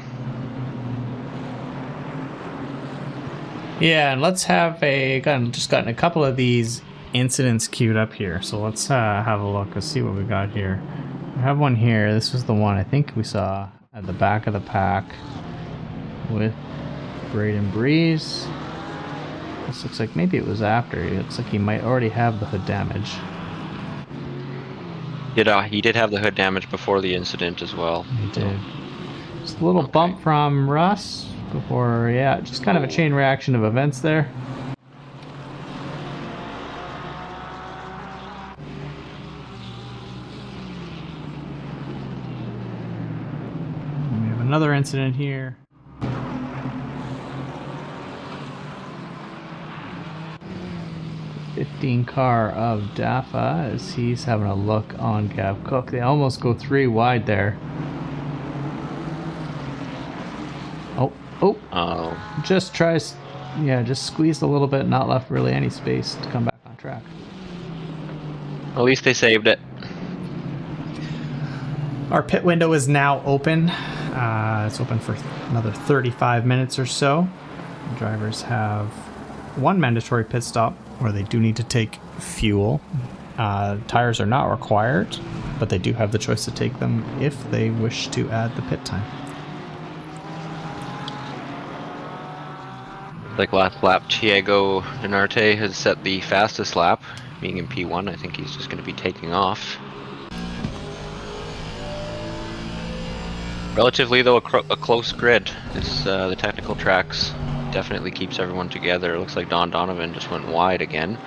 Yeah, and let's have just gotten a couple of these incidents queued up here. So let's have a look. Let's see what we got here. We have one here. This was the one I think we saw at the back of the pack with Braden Breeze. This looks like maybe it was after. It looks like he might already have the hood damage. He did have the hood damage before the incident as well. He did. Just a little bump from Russ before, yeah, just kind of a chain reaction of events there. And we have another incident here. 15 car of Dafa as he's having a look on Gav Cook. They almost go 3 wide there. Oh. Just tries, just squeezed a little bit, not left really any space to come back on track. At least they saved it. Our pit window is now open. It's open for another 35 minutes or so. The drivers have 1 mandatory pit stop where they do need to take fuel. Tires are not required, but they do have the choice to take them if they wish to add the pit time. Like last lap, Thiago Dinarte has set the fastest lap, being in P1. I think he's just going to be taking off. Relatively, though, a close grid. The technical tracks definitely keeps everyone together. It looks like Don Donovan just went wide again.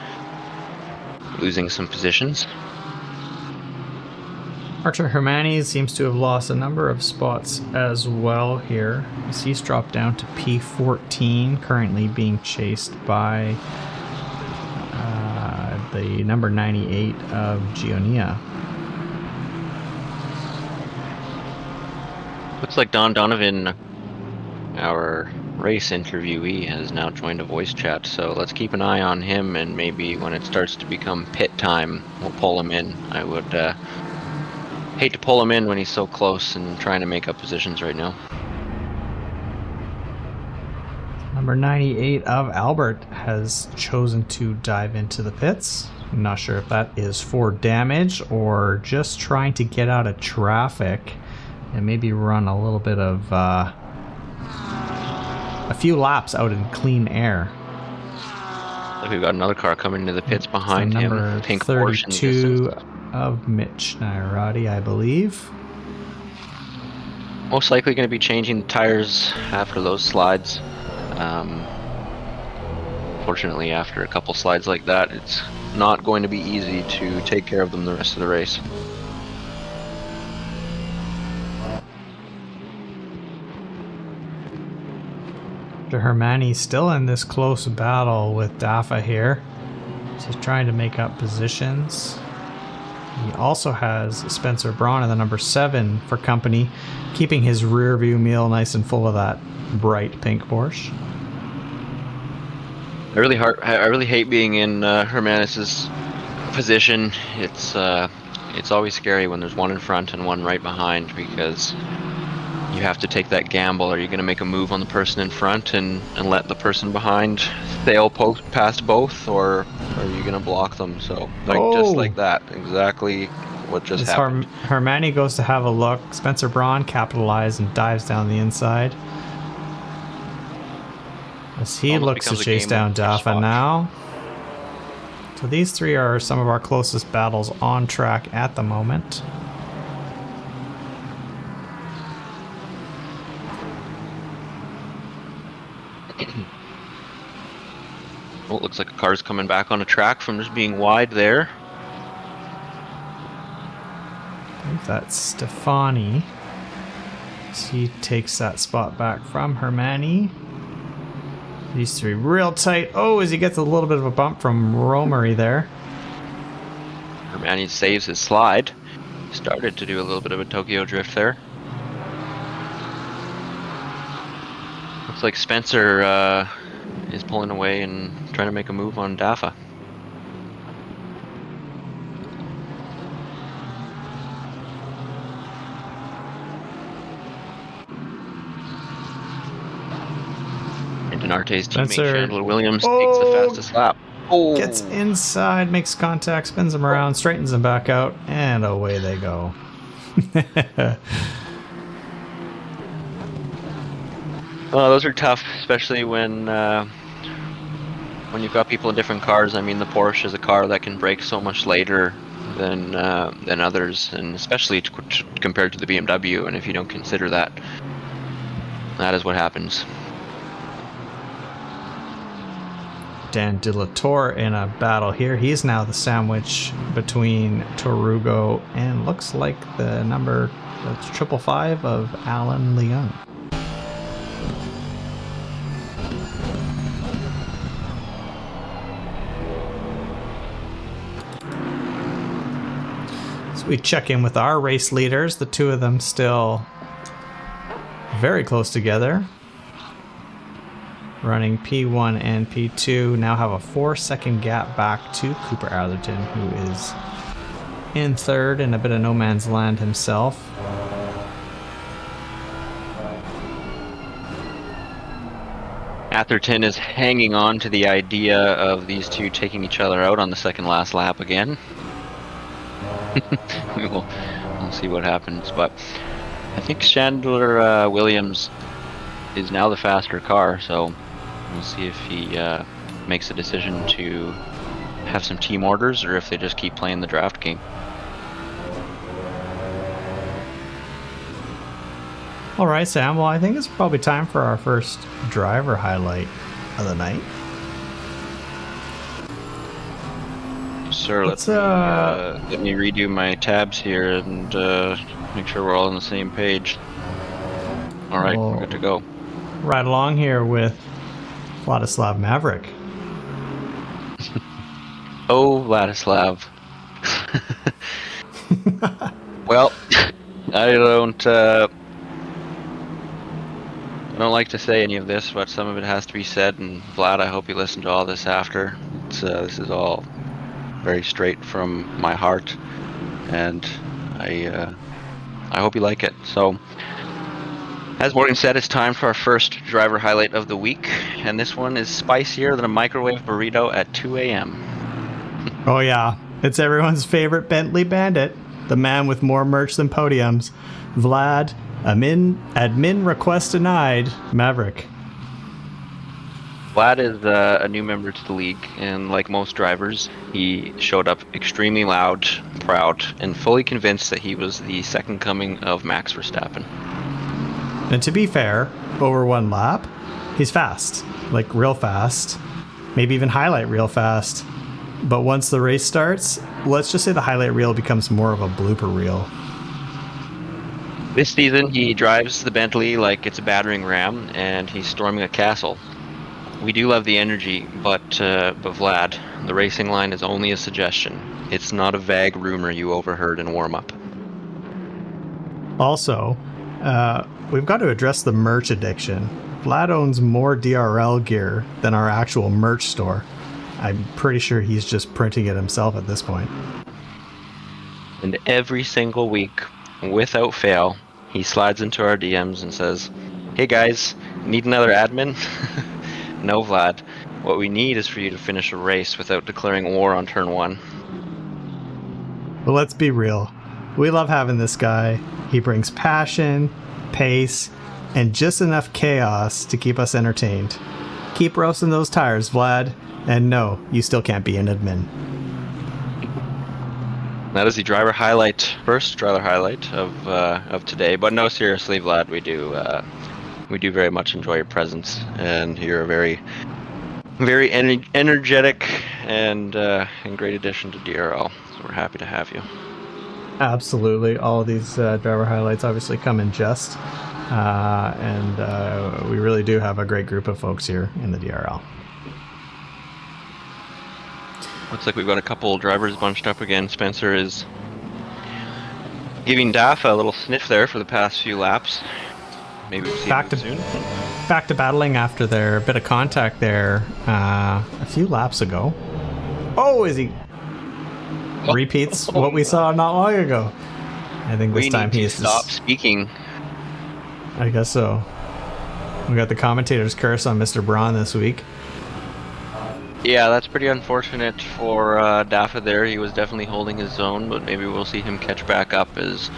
losing some positions. Archer Hermanes seems to have lost a number of spots as well here. He's dropped down to P14, currently being chased by the number 98 of Gionia. Looks like Don Donovan, our race interviewee, has now joined a voice chat, so let's keep an eye on him, and maybe when it starts to become pit time, we'll pull him in. I would hate to pull him in when he's so close and trying to make up positions right now. Number 98 of Albert has chosen to dive into the pits. I'm not sure if that is for damage or just trying to get out of traffic and maybe run a little bit of a few laps out in clean air. Like we've got another car coming into the pits behind him. Number Pink Porsche in the 32 distance. of Mitch Nairati, I believe. Most likely going to be changing the tires after those slides. Fortunately, after a couple slides like that, it's not going to be easy to take care of them the rest of the race. Hermani still in this close battle with Dafa here. Just trying to make up positions. He also has Spencer Braun in the number 7 for company, keeping his rear view mirror nice and full of that bright pink Porsche. I really hate being in Hermanus's position. It's always scary when there's one in front and one right behind, because you have to take that gamble. Are you going to make a move on the person in front and let the person behind sail past both, or are you going to block them? So, just like that, exactly what just happened. Hermani goes to have a look. Spencer Braun capitalizes and dives down the inside. As he Almost looks to becomes a chase game down of Dafa swap. now. So these three are some of our closest battles on track at the moment. Oh, it looks like a car's coming back on the track from just being wide there. I think that's Stefani. So he takes that spot back from Hermani. These three real tight. Oh, as he gets a little bit of a bump from Romery there. Hermani saves his slide. Started to do a little bit of a Tokyo drift there. Looks like Spencer is pulling away and trying to make a move on Dafa. And Denarte's teammate Chandler Williams takes the fastest lap. Oh! Gets inside, makes contact, spins him around, straightens him back out, and away they go. Those are tough, especially when you've got people in different cars. I mean, the Porsche is a car that can brake so much later than others, and especially compared to the BMW. And if you don't consider that, that is what happens. Dan De La Torre in a battle here. He's now the sandwich between Torugo and looks like the number 555 of Alan Leung. So we check in with our race leaders, the two of them still very close together. Running P1 and P2 now have a 4-second gap back to Cooper Atherton, who is in third in a bit of no man's land himself. Atherton is hanging on to the idea of these two taking each other out on the second last lap again. We'll see what happens, but I think Chandler Williams is now the faster car, so we'll see if he makes a decision to have some team orders or if they just keep playing the draft game. All right, Sam. Well, I think it's probably time for our first driver highlight of the night. sir. Let's, Let me redo my tabs here and make sure we're all on the same page. All right, we're good to go. Right along here with Vladislav Maverick. Oh, Vladislav. Well, I don't like to say any of this, but some of it has to be said. And Vlad, I hope you listen to all this after. This is all very straight from my heart, and I hope you like it. So, as Morgan said, it's time for our first driver highlight of the week, and this one is spicier than a microwave burrito at 2 a.m. Oh yeah, it's everyone's favorite Bentley Bandit, the man with more merch than podiums, Vlad, admin request denied, Maverick. Vlad is a new member to the league, and like most drivers, he showed up extremely loud, proud, and fully convinced that he was the second coming of Max Verstappen. And to be fair, over one lap, he's fast, like real fast, maybe even highlight real fast. But once the race starts, let's just say the highlight reel becomes more of a blooper reel. This season, he drives the Bentley like it's a battering ram, and he's storming a castle. We do love the energy, but Vlad, the racing line is only a suggestion. It's not a vague rumor you overheard in warm-up. Also, we've got to address the merch addiction. Vlad owns more DRL gear than our actual merch store. I'm pretty sure he's just printing it himself at this point. And every single week, without fail, he slides into our DMs and says, "Hey guys, need another admin?" No, Vlad. What we need is for you to finish a race without declaring war on turn 1. But let's be real. We love having this guy. He brings passion, pace, and just enough chaos to keep us entertained. Keep roasting those tires, Vlad. And no, you still can't be an admin. That is the first driver highlight of today. But no, seriously, Vlad, we do very much enjoy your presence, and you're a very, very energetic and great addition to DRL. So we're happy to have you. Absolutely. All of these driver highlights obviously come in jest, and we really do have a great group of folks here in the DRL. Looks like we've got a couple drivers bunched up again. Spencer is giving Daff a little sniff there for the past few laps. Maybe we'll see him soon. Back to battling after their bit of contact there a few laps ago. Oh, is he? Repeats what we saw not long ago. I think this time he has to stop speaking. I guess so. We got the commentator's curse on Mr. Braun this week. Yeah, that's pretty unfortunate for Daffa there. He was definitely holding his zone, but maybe we'll see him catch back up as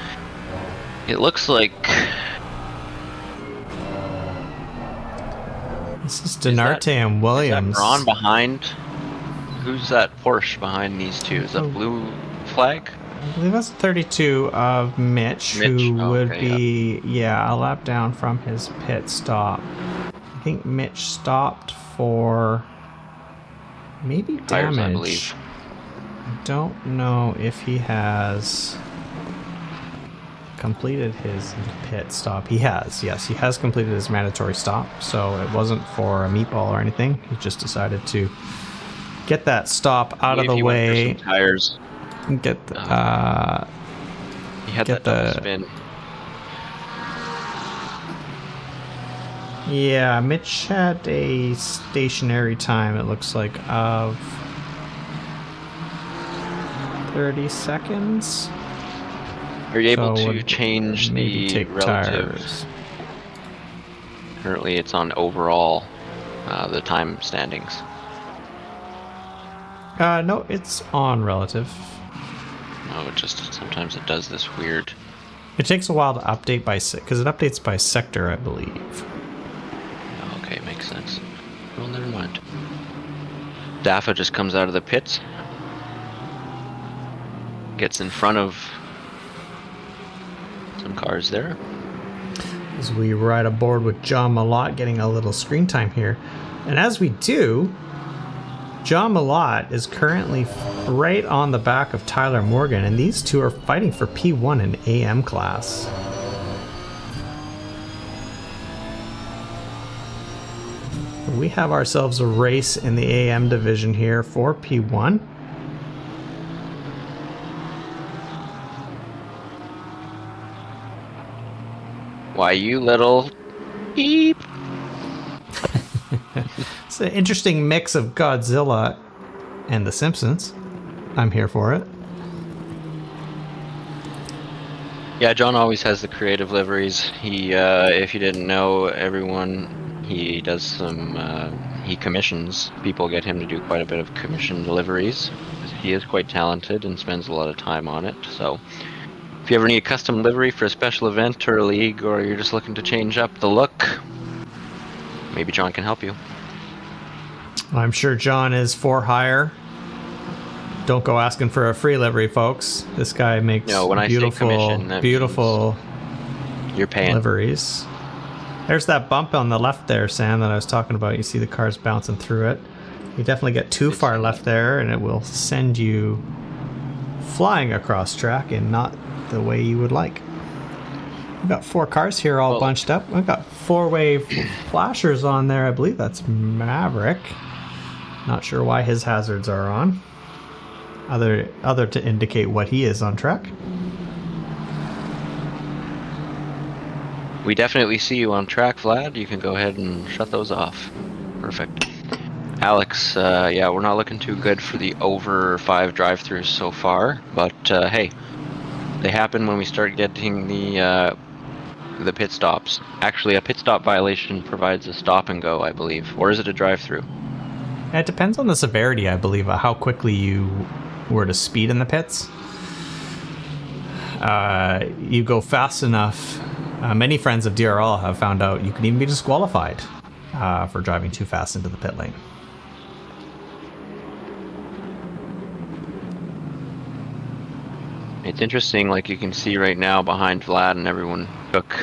it looks like... This is Denarte and Williams. Is that Braun behind? Who's that Porsche behind these two? Is that blue flag? I believe that's 32 of Mitch, who would be, a lap down from his pit stop. I think Mitch stopped for... maybe damage. Tires, I believe. I don't know if he has completed his pit stop. He has, yes, he has completed his mandatory stop, so it wasn't for a meatball or anything. He just decided to get that stop out of the way. Went for some tires. Get the, he had that double spin. Yeah, Mitch had a stationary time, it looks like, of 30 seconds. Are you able to change the relative? Tires. Currently it's on overall, the time standings. No, it's on relative. Oh, sometimes it does this weird. It takes a while to update because it updates by sector, I believe. Okay, makes sense. Well, never mind. Daffa just comes out of the pits. Gets in front of some cars there. As we ride aboard with John Malott, getting a little screen time here. And as we do, John Malott is currently right on the back of Tyler Morgan, and these two are fighting for P1 and AM class. We have ourselves a race in the AM division here for P1. Why, you little beep. It's an interesting mix of Godzilla and The Simpsons. I'm here for it. Yeah, John always has the creative liveries. He, if you didn't know, everyone, he does some, he commissions. People get him to do quite a bit of commission liveries. He is quite talented and spends a lot of time on it, so if you ever need a custom livery for a special event or a league, or you're just looking to change up the look, maybe John can help you. I'm sure John is for hire. Don't go asking for a free livery, folks. This guy makes When I say beautiful, commission, that beautiful you're paying. liveries. There's that bump on the left there, Sam, that I was talking about. You see the cars bouncing through it. You definitely get too far left there, and it will send you flying across track and not the way you would like. We've got 4 cars here all bunched up. We've got 4-way flashers on there. I believe that's Maverick. Not sure why his hazards are on. Other to indicate what he is on track. We definitely see you on track, Vlad. You can go ahead and shut those off. Perfect. Alex, yeah, we're not looking too good for the over 5 drive-throughs so far, but hey, they happen when we start getting the pit stops. Actually, a pit stop violation provides a stop and go, I believe. Or is it a drive-through? It depends on the severity, I believe, how quickly you were to speed in the pits. You go fast enough. Many friends of DRL have found out you can even be disqualified for driving too fast into the pit lane. It's interesting, like you can see right now behind Vlad and everyone, Cook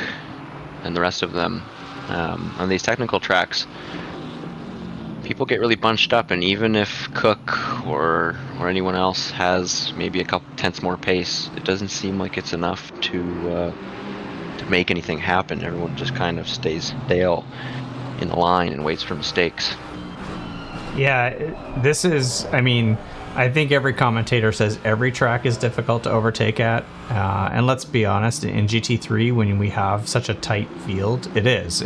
and the rest of them, on these technical tracks, people get really bunched up, and even if Cook or anyone else has maybe a couple tenths more pace, it doesn't seem like it's enough to make anything happen. Everyone just kind of stays stale in the line and waits for mistakes. Yeah, this is, I mean, I think every commentator says every track is difficult to overtake at. And let's be honest, in GT3, when we have such a tight field, it is.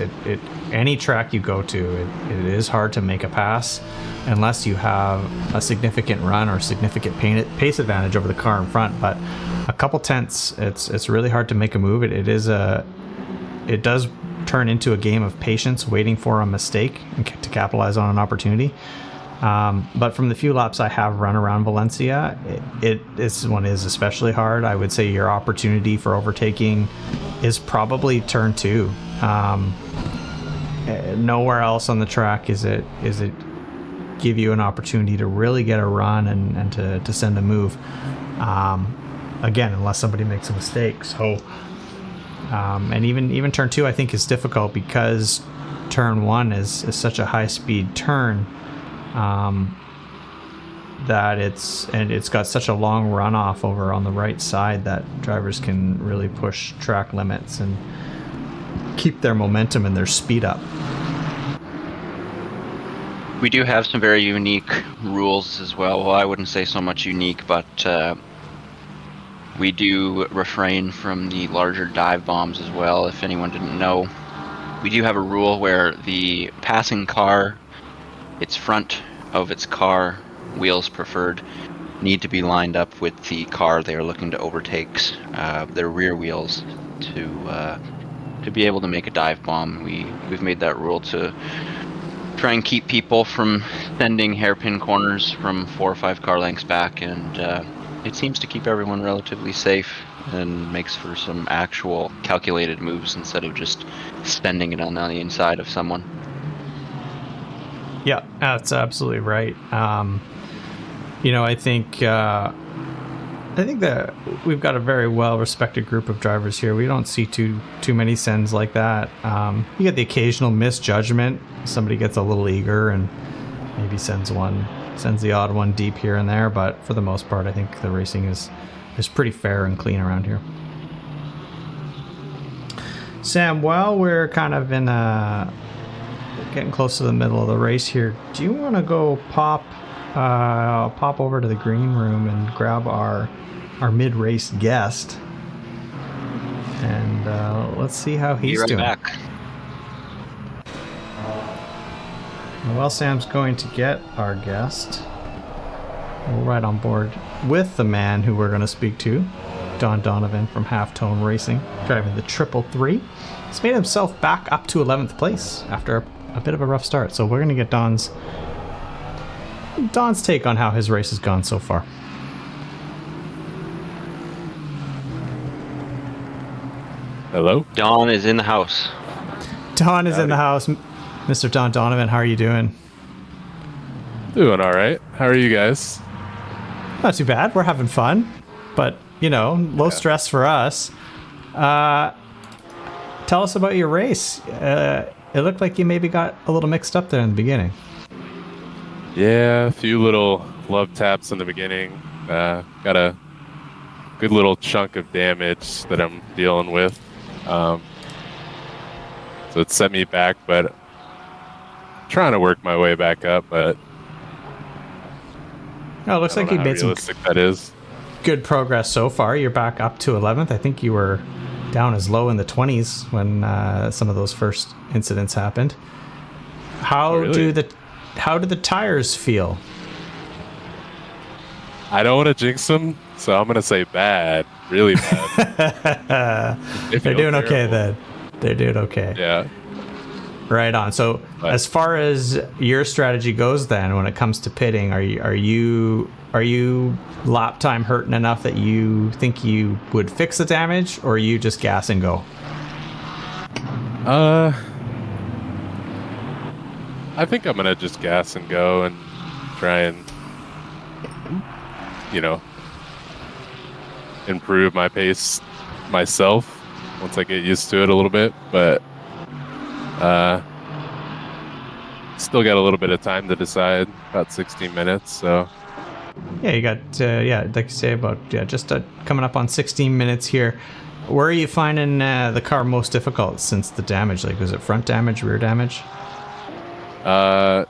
Any track you go to, it is hard to make a pass unless you have a significant run or significant pace advantage over the car in front. But a couple tenths, it's really hard to make a move. It does turn into a game of patience, waiting for a mistake to capitalize on an opportunity. But from the few laps I have run around Valencia, this one is especially hard. I would say your opportunity for overtaking is probably turn 2. Nowhere else on the track is it give you an opportunity to really get a run and to send a move. Again, unless somebody makes a mistake. So, and even turn 2 I think is difficult because turn 1 is such a high speed turn. That it's got such a long runoff over on the right side that drivers can really push track limits and keep their momentum and their speed up. We do have some very unique rules as well. Well, I wouldn't say so much unique, but we do refrain from the larger dive bombs as well. If anyone didn't know, we do have a rule where the passing car, its front of its car, wheels preferred, need to be lined up with the car they are looking to overtake, their rear wheels, to be able to make a dive bomb. We've made that rule to try and keep people from sending hairpin corners from 4 or 5 car lengths back, and it seems to keep everyone relatively safe and makes for some actual calculated moves instead of just spending it on the inside of someone. Yeah, that's absolutely right. I think that we've got a very well-respected group of drivers here. We don't see too many sends like that. You get the occasional misjudgment. Somebody gets a little eager and maybe sends one Sends the odd one deep here and there, but for the most part, I think the racing is pretty fair and clean around here. Sam, while we're kind of in getting close to the middle of the race here, do you want to go pop over to the green room and grab our mid-race guest, and let's see how he's Be right doing. back. While Sam's going to get our guest, we'll ride on board with the man who we're going to speak to, Don Donovan from Halftone Racing, driving the 333. He's made himself back up to 11th place after a bit of a rough start. So we're going to get Don's take on how his race has gone so far. Hello? Don is in the house. Don is in the house. Mr. Don Donovan, how are you doing? Doing all right. How are you guys? Not too bad. We're having fun, but low stress for us. Tell us about your race. It looked like you maybe got a little mixed up there in the beginning. Yeah, a few little love taps in the beginning. Got a good little chunk of damage that I'm dealing with. So it set me back, but trying to work my way back up, but Oh, it looks like you made some that is. good progress so far. You're back up to 11th. I think you were down as low in the 20s when some of those first incidents happened. How did the tires feel? I don't want to jinx them, so I'm gonna say bad, really bad. They're doing okay then. They're doing okay. Yeah. Right on. So as far as your strategy goes, then when it comes to pitting, are you lap time hurting enough that you think you would fix the damage, or are you just gas and go? I think I'm gonna just gas and go and try and improve my pace myself once I get used to it a little bit, but still got a little bit of time to decide, about 16 minutes, so Yeah, you got like you say, about just coming up on 16 minutes here. Where are you finding the car most difficult since the damage? Like, was it front damage, rear damage? I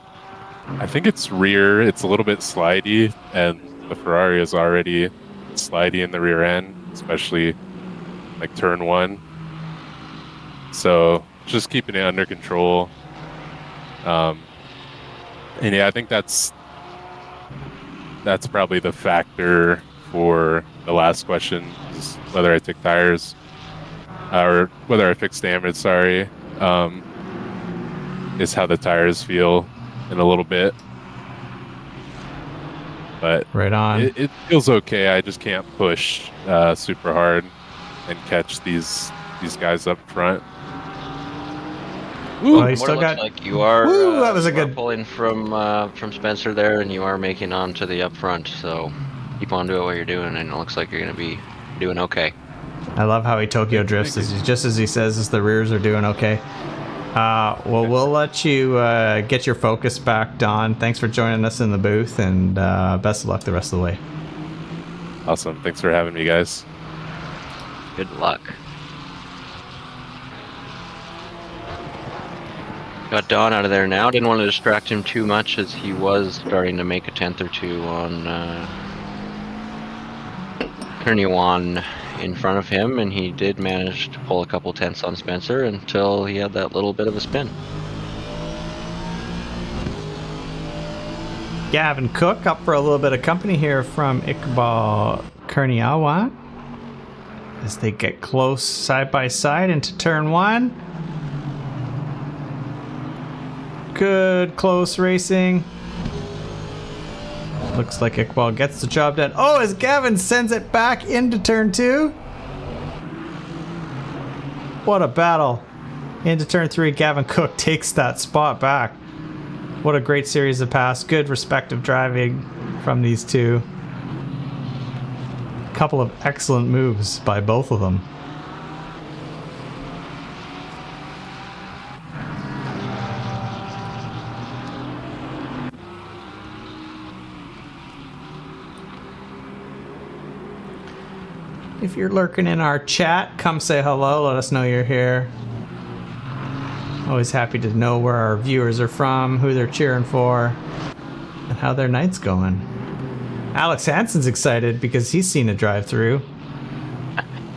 think it's rear. It's a little bit slidey, and the Ferrari is already slidey in the rear end, especially like turn 1. So just keeping it under control. And yeah, I think that's probably the factor for the last question, is whether I took tires or whether I fixed damage. Sorry, is how the tires feel in a little bit. But Right on. it feels okay. I just can't push super hard and catch these guys up front. Ooh, you What still it got. looks like you are. Ooh, that was a you are good- pulling from Spencer there, and you are making on to the up front. So keep on doing what you're doing, and it looks like you're going to be doing okay. I love how he Tokyo drifts. Just as he says, as the rears are doing okay. Well, we'll let you get your focus back, Don. Thanks for joining us in the booth, and best of luck the rest of the way. Awesome. Thanks for having me, guys. Good luck. Got Don out of there now. Didn't want to distract him too much, as he was starting to make a tenth or two on Kerniwan in front of him, and he did manage to pull a couple tenths on Spencer until he had that little bit of a spin. Gavin Cook up for a little bit of company here from Iqbal Kerniawan as they get close side by side into turn 1. Good close racing. Looks like Iqbal gets the job done. Oh, as Gavin sends it back into turn 2. What a battle. Into turn 3, Gavin Cook takes that spot back. What a great series of pass. Good respective driving from these two. Couple of excellent moves by both of them. If you're lurking in our chat, come say hello. Let us know you're here. Always happy to know where our viewers are from, who they're cheering for, and how their night's going. Alex Hansen's excited because he's seen a drive-through.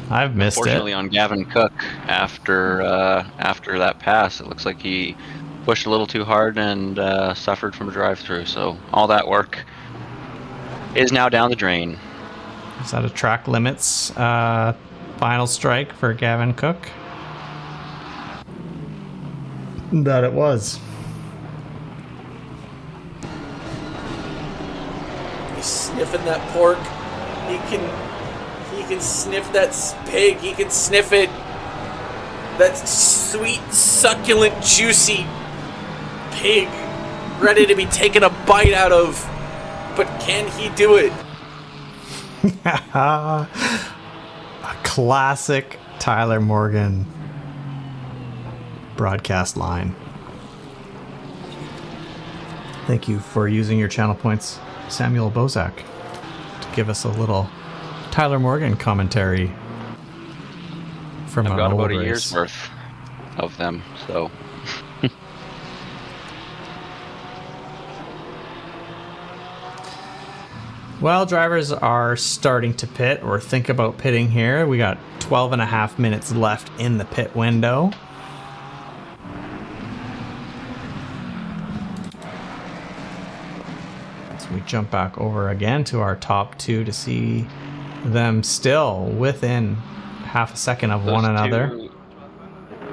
I've missed Fortunately, it. on Gavin Cook, after that pass, it looks like he pushed a little too hard and suffered from a drive-through. So all that work is now down the drain. Is that a track limits final strike for Gavin Cook? That it was. He's sniffing that pork. He can sniff that pig. He can sniff it. That sweet, succulent, juicy pig ready to be taken a bite out of. But can he do it? A classic Tyler Morgan broadcast line. Thank you for using your channel points, Samuel Bozak, to give us a little Tyler Morgan commentary from I've got an old about a race. year's worth of them, so. Well, drivers are starting to pit or think about pitting here. We got 12 and a half minutes left in the pit window. So we jump back over again to our top two to see them still within half a second of one another.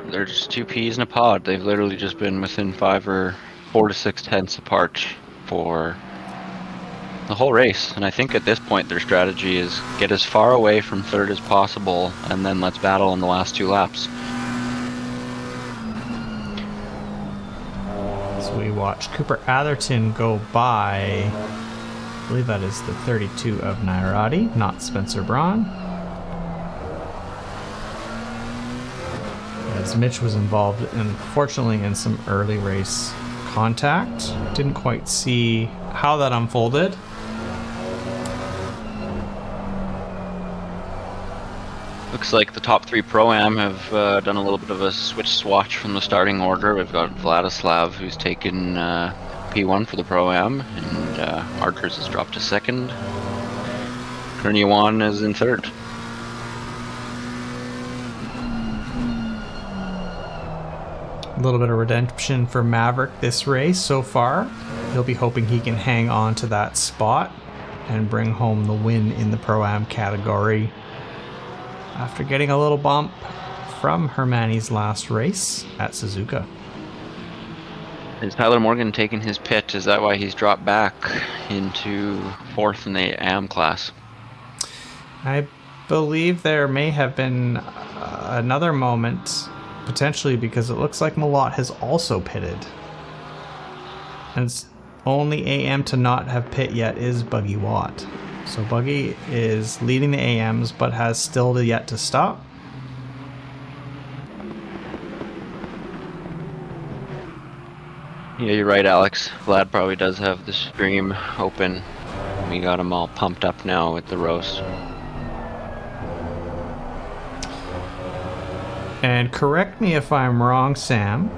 They're just two peas in a pod. They've literally just been within 4 to 6 tenths apart for the whole race. And I think at this point their strategy is get as far away from third as possible and then let's battle in the last 2 laps. So we watch Cooper Atherton go by. I believe that is the 32 of Nairati, not Spencer Braun. As Mitch was involved, unfortunately, in some early race contact. Didn't quite see how that unfolded. Looks like the top 3 Pro-Am have done a little bit of a switch from the starting order. We've got Vladislav, who's taken P1 for the Pro-Am, and Archers has dropped to second. Kerniawan is in third. A little bit of redemption for Maverick this race so far. He'll be hoping he can hang on to that spot and bring home the win in the Pro-Am category after getting a little bump from Hermani's last race at Suzuka. Is Tyler Morgan taking his pit? Is that why he's dropped back into 4th in the AM class? I believe there may have been another moment, potentially, because it looks like Malott has also pitted. And it's only AM to not have pit yet is Buggy Watt. So Buggy is leading the AMs, but has still yet to stop. Yeah, you're right, Alex. Vlad probably does have the stream open. We got him all pumped up now with the roast. And correct me if I'm wrong, Sam,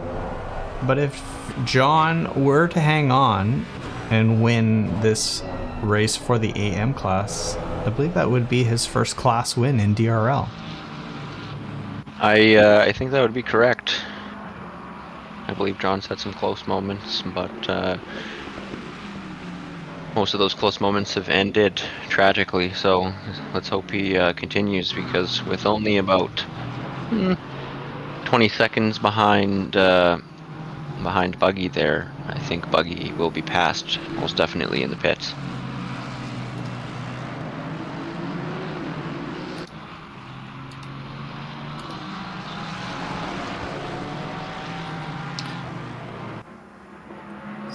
but if John were to hang on and win this race for the AM class, I believe that would be his first class win in DRL. I think that would be correct. I believe John's had some close moments, but most of those close moments have ended tragically, so let's hope he continues, because with only about 20 seconds behind Buggy there, I think Buggy will be passed most definitely in the pits.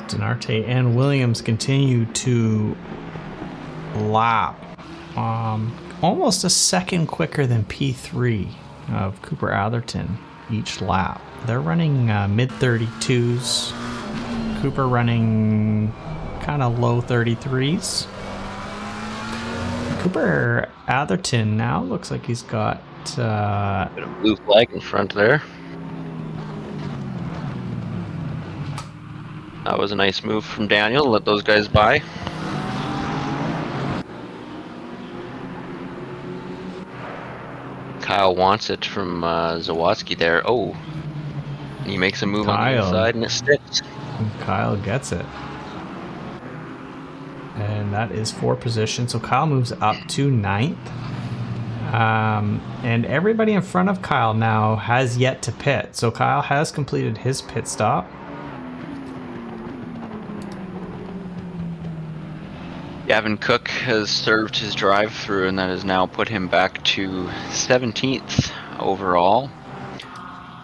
Denarte and Williams continue to lap almost a second quicker than P3 of Cooper Atherton each lap. They're running mid 32s, Cooper running kind of low 33s. Cooper Atherton now looks like he's got Bit of blue flag in front there. That was a nice move from Daniel. Let those guys by. Kyle wants it from Zawadzki there. Oh, he makes a move on the Kyle. inside and it sticks. and Kyle gets it. And that is 4 positions. So Kyle moves up to 9th. And everybody in front of Kyle now has yet to pit. So Kyle has completed his pit stop. Gavin Cook has served his drive-through, and that has now put him back to 17th overall.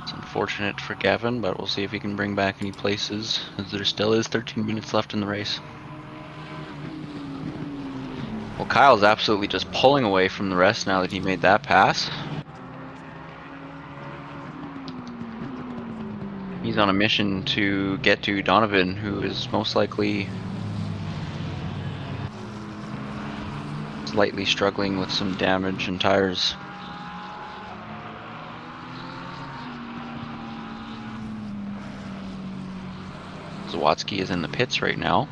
It's unfortunate for Gavin, but we'll see if he can bring back any places, as there still is 13 minutes left in the race. Well, Kyle's absolutely just pulling away from the rest now that he made that pass. He's on a mission to get to Donovan, who is most likely slightly struggling with some damage and tires. Zawadzki is in the pits right now.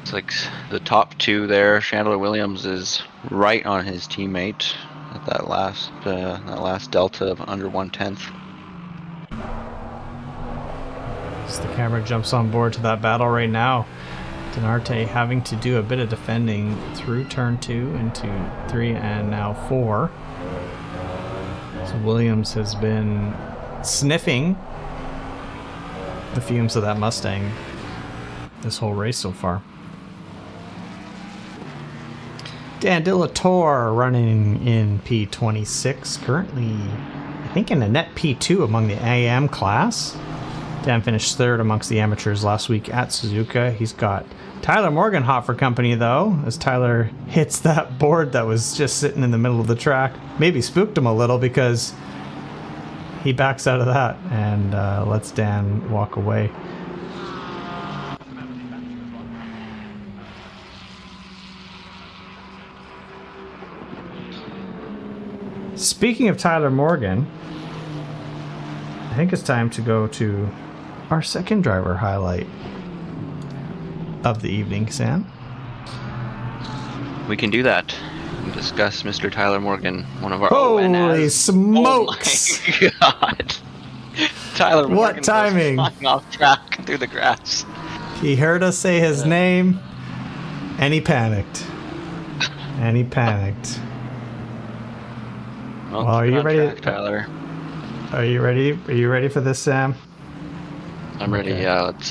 It's like the top 2 there. Chandler Williams is right on his teammate at that last delta of under 1/10. As the camera jumps on board to that battle right now. Denarte having to do a bit of defending through turn 2 into 3 and now 4. So Williams has been sniffing the fumes of that Mustang this whole race so far. Dan Dillator running in P26, currently I think in a net P2 among the AM class. Dan finished 3rd amongst the amateurs last week at Suzuka. He's got Tyler Morgan hot for company though, as Tyler hits that board that was just sitting in the middle of the track. Maybe spooked him a little because he backs out of that and lets Dan walk away. Speaking of Tyler Morgan, I think it's time to go to our second driver highlight of the evening, Sam. We can do that. And discuss Mr. Tyler Morgan, one of our Holy ONS. smokes! Oh my god! Tyler Morgan What timing? goes flying off track through the grass. He heard us say his name, and he panicked. Well, Are keep you on ready? track, Tyler? Are you ready? Are you ready for this, Sam? I'm ready. Okay. Yeah, let's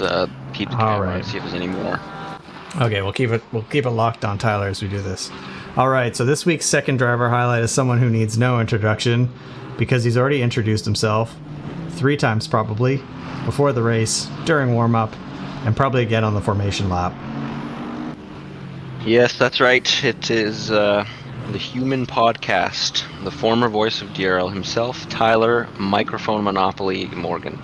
keep the All camera right. and see if there's any more. Okay, we'll keep it locked on Tyler as we do this. All right, so this week's second driver highlight is someone who needs no introduction because he's already introduced himself 3 times probably before the race, during warm-up, and probably again on the formation lap. Yes, that's right. It is the Human Podcast, the former voice of DRL himself, Tyler Microphone Monopoly Morgan.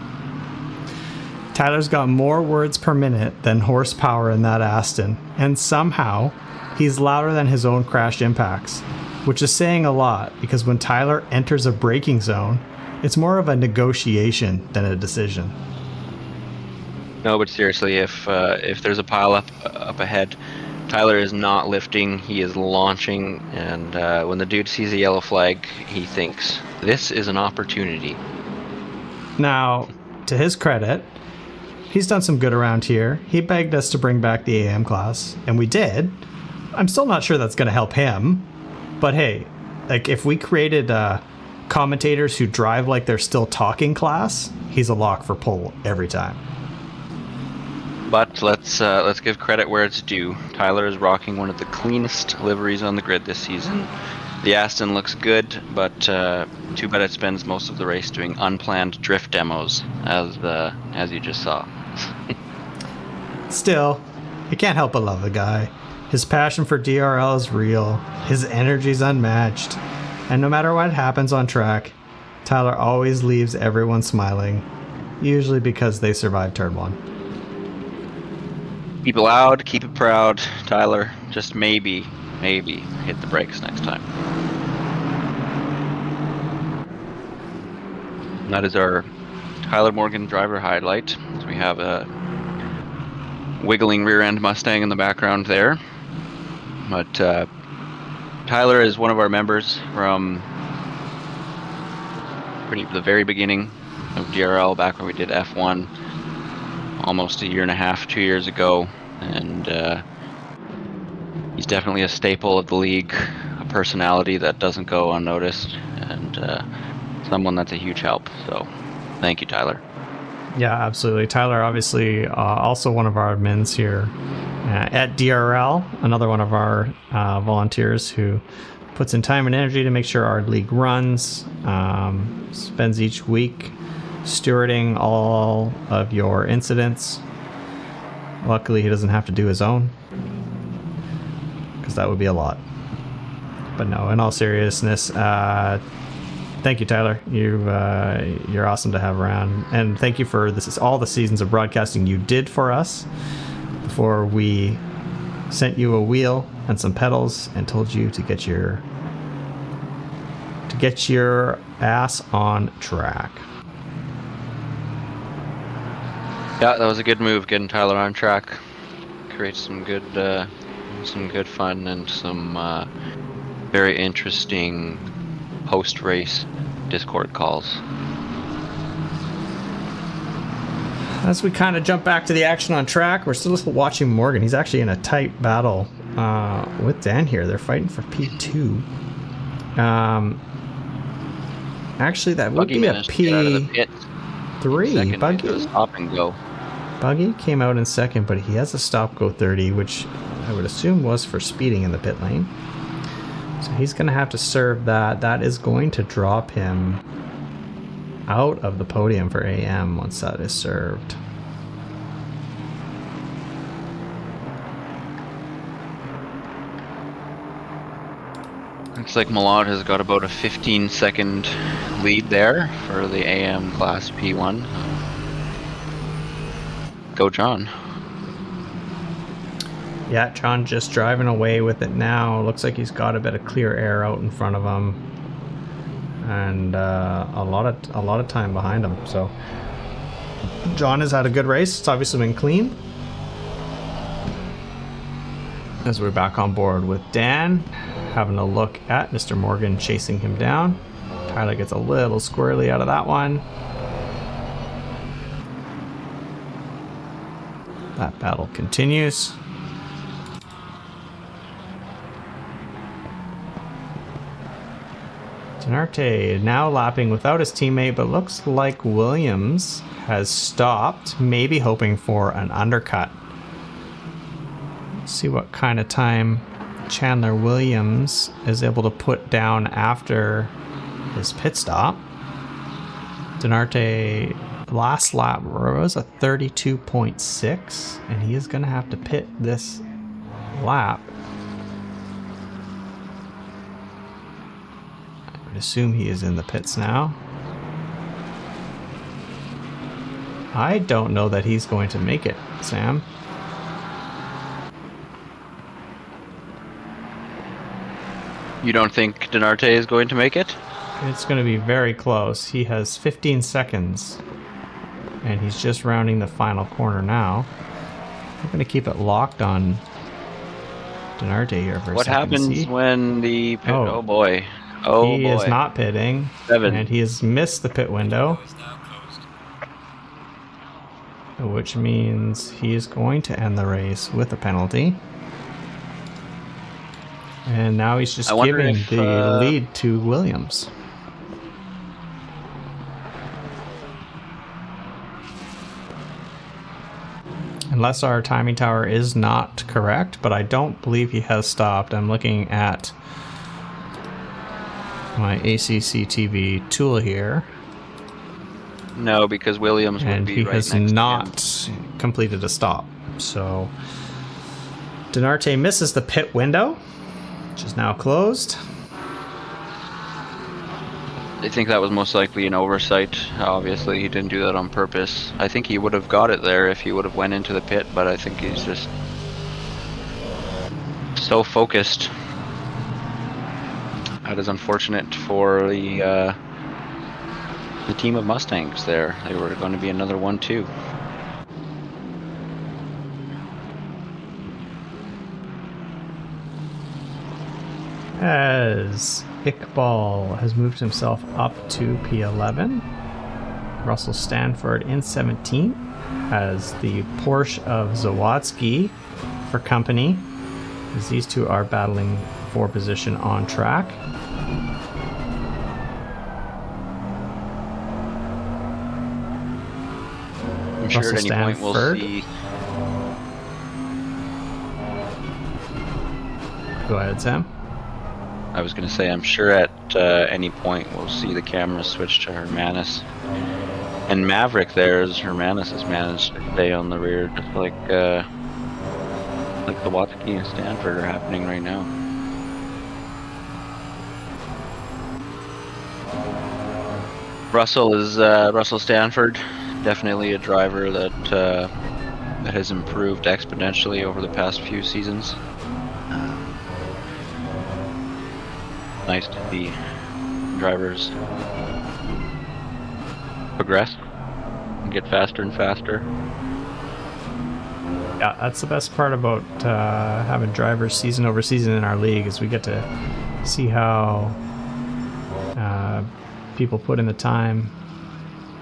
Tyler's got more words per minute than horsepower in that Aston, and somehow he's louder than his own crashed impacts, which is saying a lot because when Tyler enters a braking zone, it's more of a negotiation than a decision. No, but seriously, if there's a pile up ahead, Tyler is not lifting, he is launching, and when the dude sees a yellow flag, he thinks, this is an opportunity. Now, to his credit, he's done some good around here. He begged us to bring back the AM class, and we did. I'm still not sure that's going to help him, but hey, like if we created commentators who drive like they're still talking class, he's a lock for pole every time. But let's give credit where it's due. Tyler is rocking one of the cleanest liveries on the grid this season. The Aston looks good, but too bad it spends most of the race doing unplanned drift demos, as you just saw. Still, you can't help but love the guy. His passion for DRL is real. His energy's unmatched. And no matter what happens on track, Tyler always leaves everyone smiling. Usually because they survived turn 1. Keep it loud, keep it proud, Tyler. Just maybe hit the brakes next time. And that is our Tyler Morgan driver highlight. So we have a wiggling rear end Mustang in the background there. But Tyler is one of our members from the very beginning of DRL, back when we did F1 almost a year and a half, 2 years ago. And he's definitely a staple of the league, a personality that doesn't go unnoticed, and someone that's a huge help. So thank you, Tyler. Yeah, absolutely. Tyler, obviously, also one of our admins here at DRL, another one of our volunteers who puts in time and energy to make sure our league runs, spends each week stewarding all of your incidents. Luckily, he doesn't have to do his own, because that would be a lot. But no, in all seriousness, thank you, Tyler. You're awesome to have around, and thank you for all the seasons of broadcasting you did for us before we sent you a wheel and some pedals and told you to get your ass on track. Yeah, that was a good move, getting Tyler on track. Creates some good fun and some very interesting post-race Discord calls. As we kind of jump back to the action on track, we're still watching Morgan. He's actually in a tight battle with Dan here. They're fighting for P2. Actually, that would Buggy be a managed to get out of the pit. P3. Buggy. Stop and go. Buggy came out in second, but he has a stop go 30, which I would assume was for speeding in the pit lane. So he's going to have to serve that. That is going to drop him out of the podium for AM once that is served. Looks like Malad has got about a 15-second lead there for the AM Class P1. Go, John. Yeah, John just driving away with it now. Looks like he's got a bit of clear air out in front of him, and a lot of time behind him. So John has had a good race. It's obviously been clean. As we're back on board with Dan, having a look at Mr. Morgan chasing him down. Tyler gets a little squirrely out of that one. That battle continues. Denarte now lapping without his teammate, but looks like Williams has stopped, maybe hoping for an undercut. Let's see what kind of time Chandler Williams is able to put down after his pit stop. Denarte last lap was a 32.6, and he is going to have to pit this lap. I would assume he is in the pits now. I don't know that he's going to make it, Sam. You don't think Denarte is going to make it? It's going to be very close. He has 15 seconds, and he's just rounding the final corner now. I'm going to keep it locked on Denarte here for a What second. happens when the pit? Oh boy. Oh he boy. is not pitting, 7. and he has missed the pit window, which means he is going to end the race with a penalty. And now he's just giving the lead to Williams. Unless our timing tower is not correct, but I don't believe he has stopped. I'm looking at my ACC TV tool here. No, because Williams would be he right has next not to him. completed a stop. So Denarte misses the pit window, which is now closed. I think that was most likely an oversight. Obviously, he didn't do that on purpose. I think he would have got it there if he would have went into the pit, but I think he's just so focused. That is unfortunate for the team of Mustangs there. They were going to be another 1-2. As Iqbal has moved himself up to P11. Russell Stanford in 17th as the Porsche of Zawadzki for company, as these two are battling for position on track. I'm sure at any point we'll see. Go ahead, Sam. I was going to say, I'm sure at any point we'll see the camera switch to Hermanus. And Maverick there, as Hermanus has managed to stay on the rear, just like the Watsky and Stanford are happening right now. Russell Stanford, definitely a driver that that has improved exponentially over the past few seasons. Nice to see drivers progress and get faster and faster. Yeah, that's the best part about having drivers season over season in our league, is we get to see how people put in the time,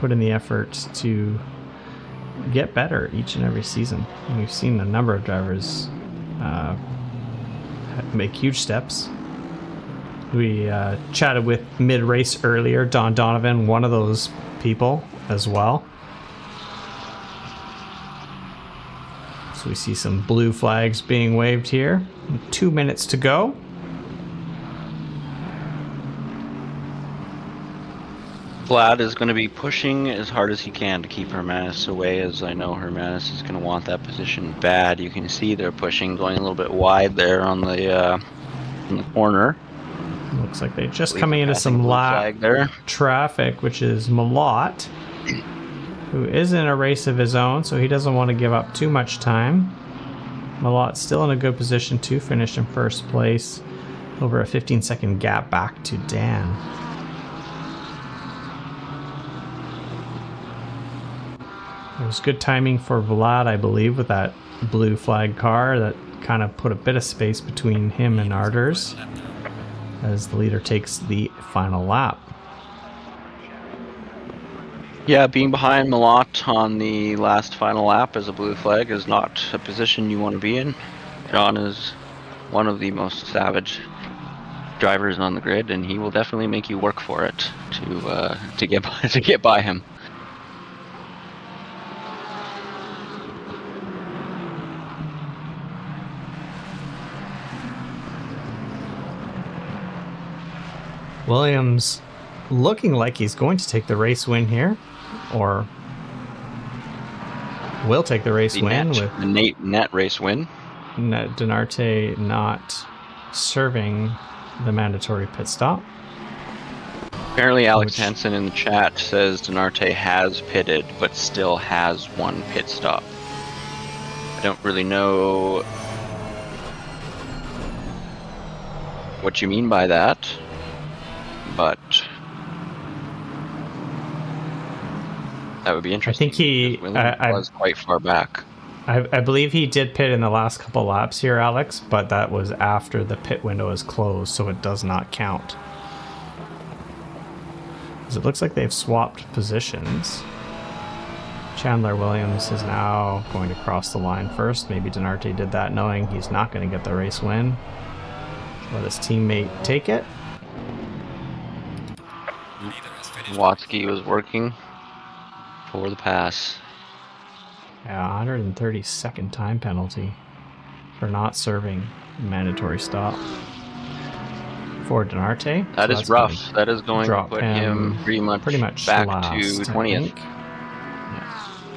put in the effort to get better each and every season. And we've seen a number of drivers make huge steps. We chatted with mid-race earlier, Don Donovan, one of those people as well. So we see some blue flags being waved here. 2 minutes to go. Vlad is going to be pushing as hard as he can to keep Hermanus away, as I know Hermanus is going to want that position bad. You can see they're pushing, going a little bit wide there on the in the corner. Looks like they're just coming into some lap traffic, which is Malott, who is in a race of his own, so he doesn't want to give up too much time. Malott's still in a good position to finish in first place, over a 15-second gap back to Dan. It was good timing for Vlad, I believe, with that blue flag car that kind of put a bit of space between him and Arders as the leader takes the final lap. Yeah, being behind Malott on the last final lap as a blue flag is not a position you want to be in. John is one of the most savage drivers on the grid, and he will definitely make you work for it to get by him. Williams looking like he's going to take the race win here, or will take the race win with the net race win. Denarte not serving the mandatory pit stop. Apparently Alex Hansen in the chat says Denarte has pitted but still has one pit stop. I don't really know what you mean by that, but that would be interesting. I think he was quite far back. I believe he did pit in the last couple laps here, Alex, but that was after the pit window is closed, so it does not count. Because it looks like they've swapped positions. Chandler Williams is now going to cross the line first. Maybe Denarte did that knowing he's not going to get the race win. Let his teammate take it. Watsky was working for the pass. Yeah, 130-second time penalty for not serving mandatory stop for Denarte. That is rough. That is going to put him pretty much back to 20th.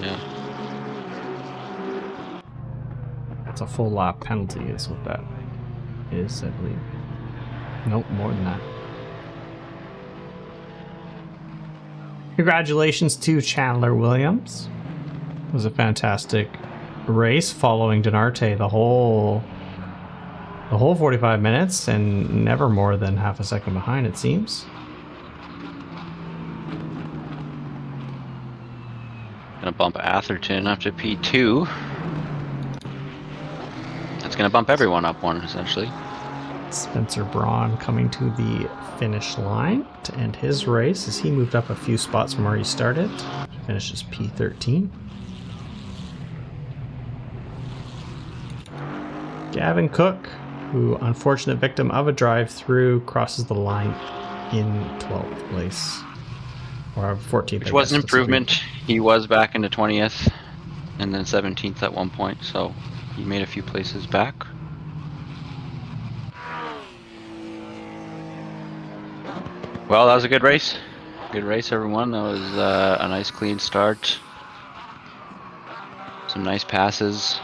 Yeah. That's a full lap penalty is what that is, I believe. Nope, more than that. Congratulations to Chandler Williams. It was a fantastic race following Denarte the whole 45 minutes and never more than half a second behind, it seems. Gonna bump Atherton up to P2. That's gonna bump everyone up one, essentially. Spencer Braun coming to the finish line to end his race as he moved up a few spots from where he started. Finishes P13. Gavin Cook, who, unfortunate victim of a drive-through, crosses the line in 12th place. Or 14th. Which was an improvement. He was back into 20th and then 17th at one point, so he made a few places back. Well, that was a good race. Good race, everyone. That was a nice clean start. Some nice passes.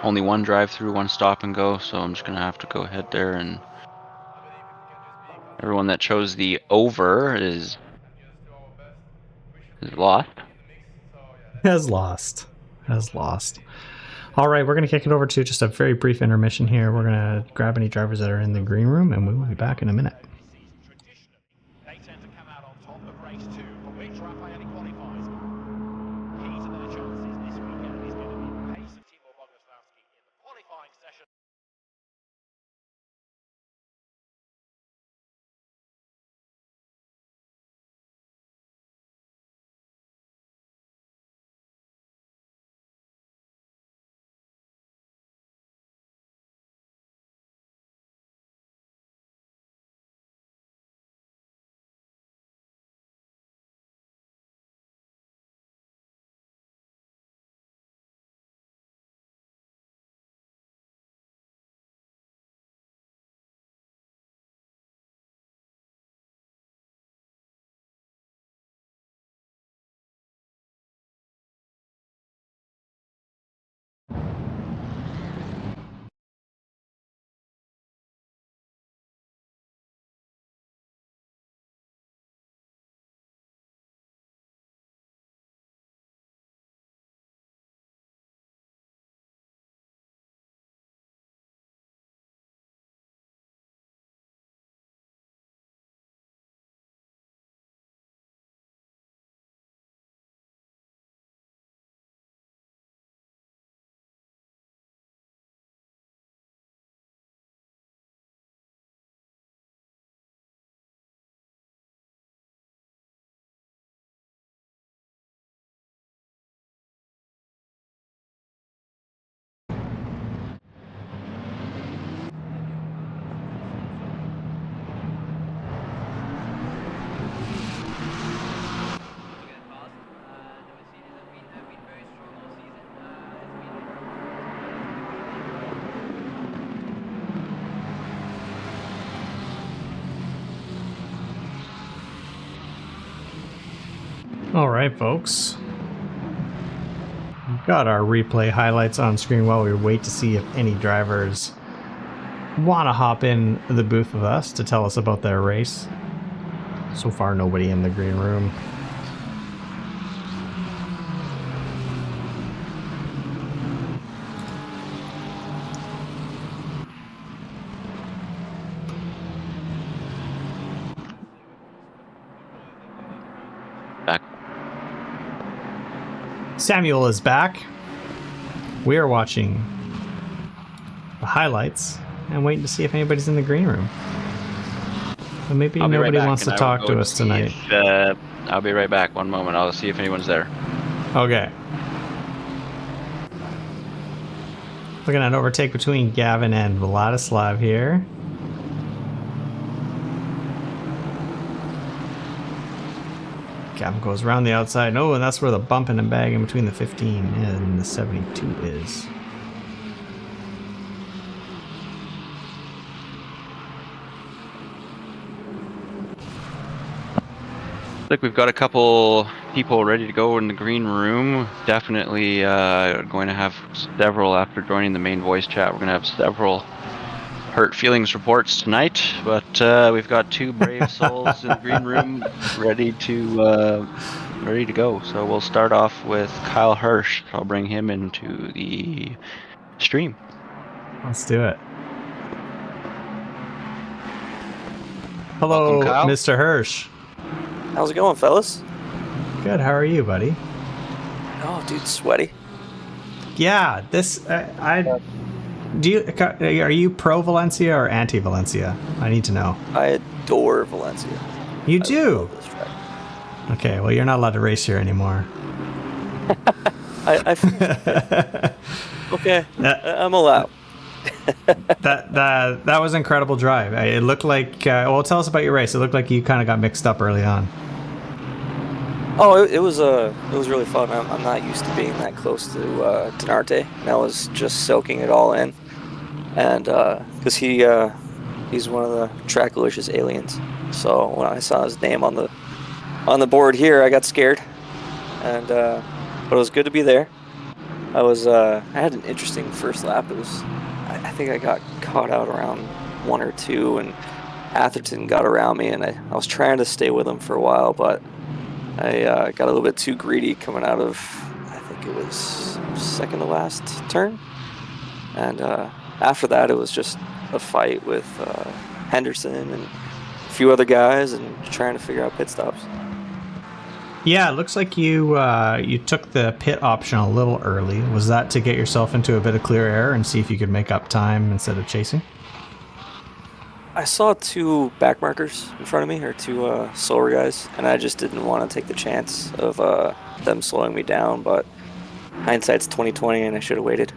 Only one drive-through, one stop and go, so I'm just going to have to go ahead there, and everyone that chose the over is lost. Has lost. All right, we're going to kick it over to just a very brief intermission here. We're going to grab any drivers that are in the green room, and we will be back in a minute. They tend to come out on top of race 2, for which Raffaele qualifies. Key to their chances this weekend is going to be the pace of Timo Boguslavski in the qualifying session. All right, folks. We've got our replay highlights on screen while we wait to see if any drivers want to hop in the booth with us to tell us about their race. So far, nobody in the green room. Back. Samuel is back. We are watching the highlights and waiting to see if anybody's in the green room. But maybe I'll be nobody right back, wants to and I will talk go to and us see tonight. if, I'll be right back. One moment. I'll see if anyone's there. Okay. Looking at an overtake between Gavin and Vladislav here. Gavin goes around the outside. Oh, and that's where the bumping and bagging between the 15 and the 72 is. Look, we've got a couple people ready to go in the green room. Definitely going to have several after joining the main voice chat. We're going to have several hurt feelings reports tonight, but we've got two brave souls in the green room ready to go. So we'll start off with Kyle Hirsch. I'll bring him into the stream. Let's do it. Hello, Welcome, Kyle. Mr. Hirsch. How's it going, fellas? Good. How are you, buddy? Oh, dude, sweaty. Yeah, this are you pro Valencia or anti Valencia? I need to know. I adore Valencia. You I do? love this track. Okay, well, you're not allowed to race here anymore. Okay, I'm allowed. That was an incredible drive. It looked like well, tell us about your race. It looked like you kind of got mixed up early on. Oh, it was really fun. I'm not used to being that close to Denarte, and I was just soaking it all in. And because he's one of the Trackalicious aliens, so when I saw his name on the board here, I got scared. And but it was good to be there. I had an interesting first lap. I think I got caught out around 1 or 2, and Atherton got around me, and I was trying to stay with him for a while, but I got a little bit too greedy coming out of, I think it was second to last turn. And after that, it was just a fight with Henderson and a few other guys and trying to figure out pit stops. Yeah, it looks like you took the pit option a little early. Was that to get yourself into a bit of clear air and see if you could make up time instead of chasing? I saw 2 back markers in front of me, or 2 slower guys, and I just didn't want to take the chance of them slowing me down, but hindsight's 20/20, and I should have waited.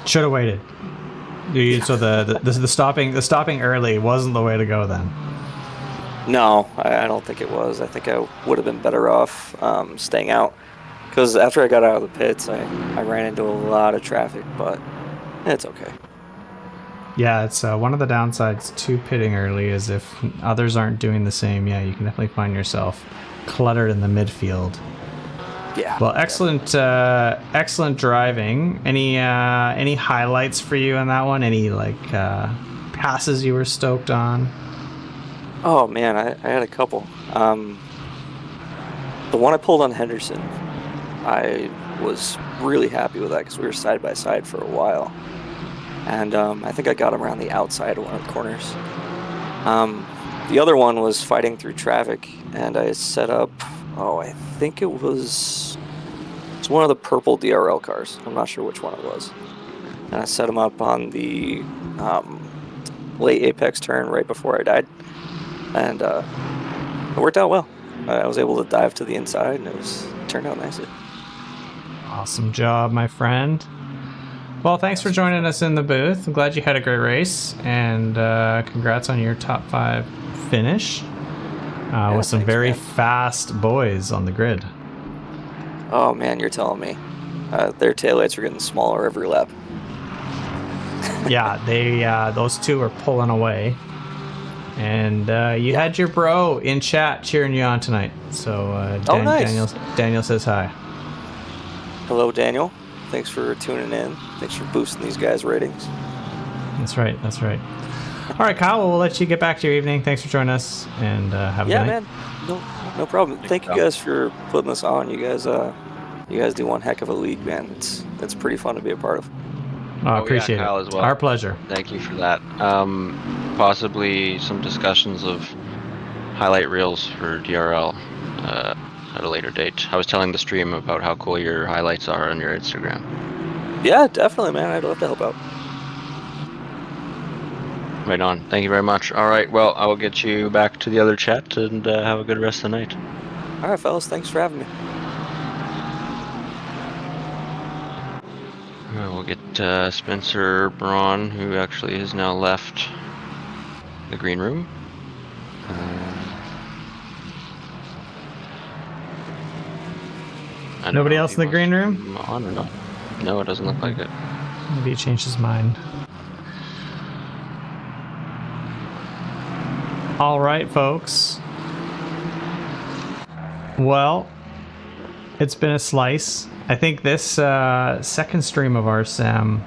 Should have waited. So the stopping early wasn't the way to go then. No, I don't think it was. I think I would have been better off staying out, because after I got out of the pits, I ran into a lot of traffic, but it's okay. Yeah, it's one of the downsides to pitting early is if others aren't doing the same, yeah, you can definitely find yourself cluttered in the midfield. Yeah. Well, excellent driving. Any highlights for you on that one? Any passes you were stoked on? Oh man, I had a couple. The one I pulled on Henderson, I was really happy with that because we were side by side for a while. And I think I got him around the outside of one of the corners. The other one was fighting through traffic, and I set up, I think it's one of the purple DRL cars. I'm not sure which one it was. And I set him up on the late apex turn right before I died. And it worked out well. I was able to dive to the inside, and it turned out nicely. Awesome job, my friend. Well, thanks for joining us in the booth. I'm glad you had a great race, and congrats on your top 5 finish with some very fast boys on the grid. Oh man, you're telling me. Their taillights are getting smaller every lap. Yeah, those 2 are pulling away. And you had your bro in chat cheering you on tonight. So nice. Daniel says hi. Hello, Daniel. Thanks for tuning in. Thanks for boosting these guys' ratings. That's right. All right, Kyle, we'll let you get back to your evening. Thanks for joining us, and have a good night. Yeah, man. No problem. Thank you guys for putting this on. You guys do one heck of a league, man. It's pretty fun to be a part of. I appreciate Kyle, it. as well. Our pleasure. Thank you for that. Possibly some discussions of highlight reels for DRL at a later date. I was telling the stream about how cool your highlights are on your Instagram. Yeah, definitely, man. I'd love to help out. Right on. Thank you very much. All right, well, I will get you back to the other chat, and have a good rest of the night. All right, fellas. Thanks for having me. We'll get Spencer Braun, who actually has now left the green room. Nobody else in the green room? On or not? No, it doesn't look like it. Maybe he changed his mind. All right, folks. Well, it's been a slice. I think this second stream of ours, Sam,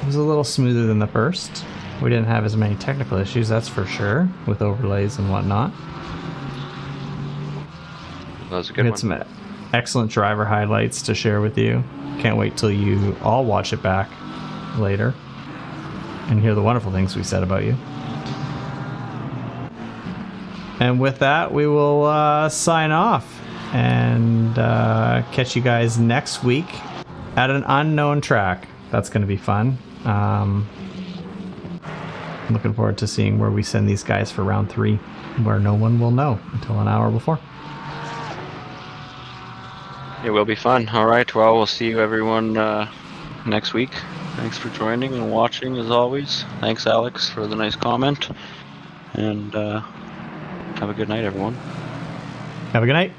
was a little smoother than the first. We didn't have as many technical issues, that's for sure, with overlays and whatnot. That was a We good had one. some excellent driver highlights to share with you. Can't wait till you all watch it back later and hear the wonderful things we said about you. And with that, we will sign off and catch you guys next week at an unknown track. That's going to be fun. I'm looking forward to seeing where we send these guys for round 3, where no one will know until an hour before. It will be fun. All right. Well, we'll see you everyone next week. Thanks for joining and watching as always. Thanks, Alex, for the nice comment. And have a good night, everyone. Have a good night.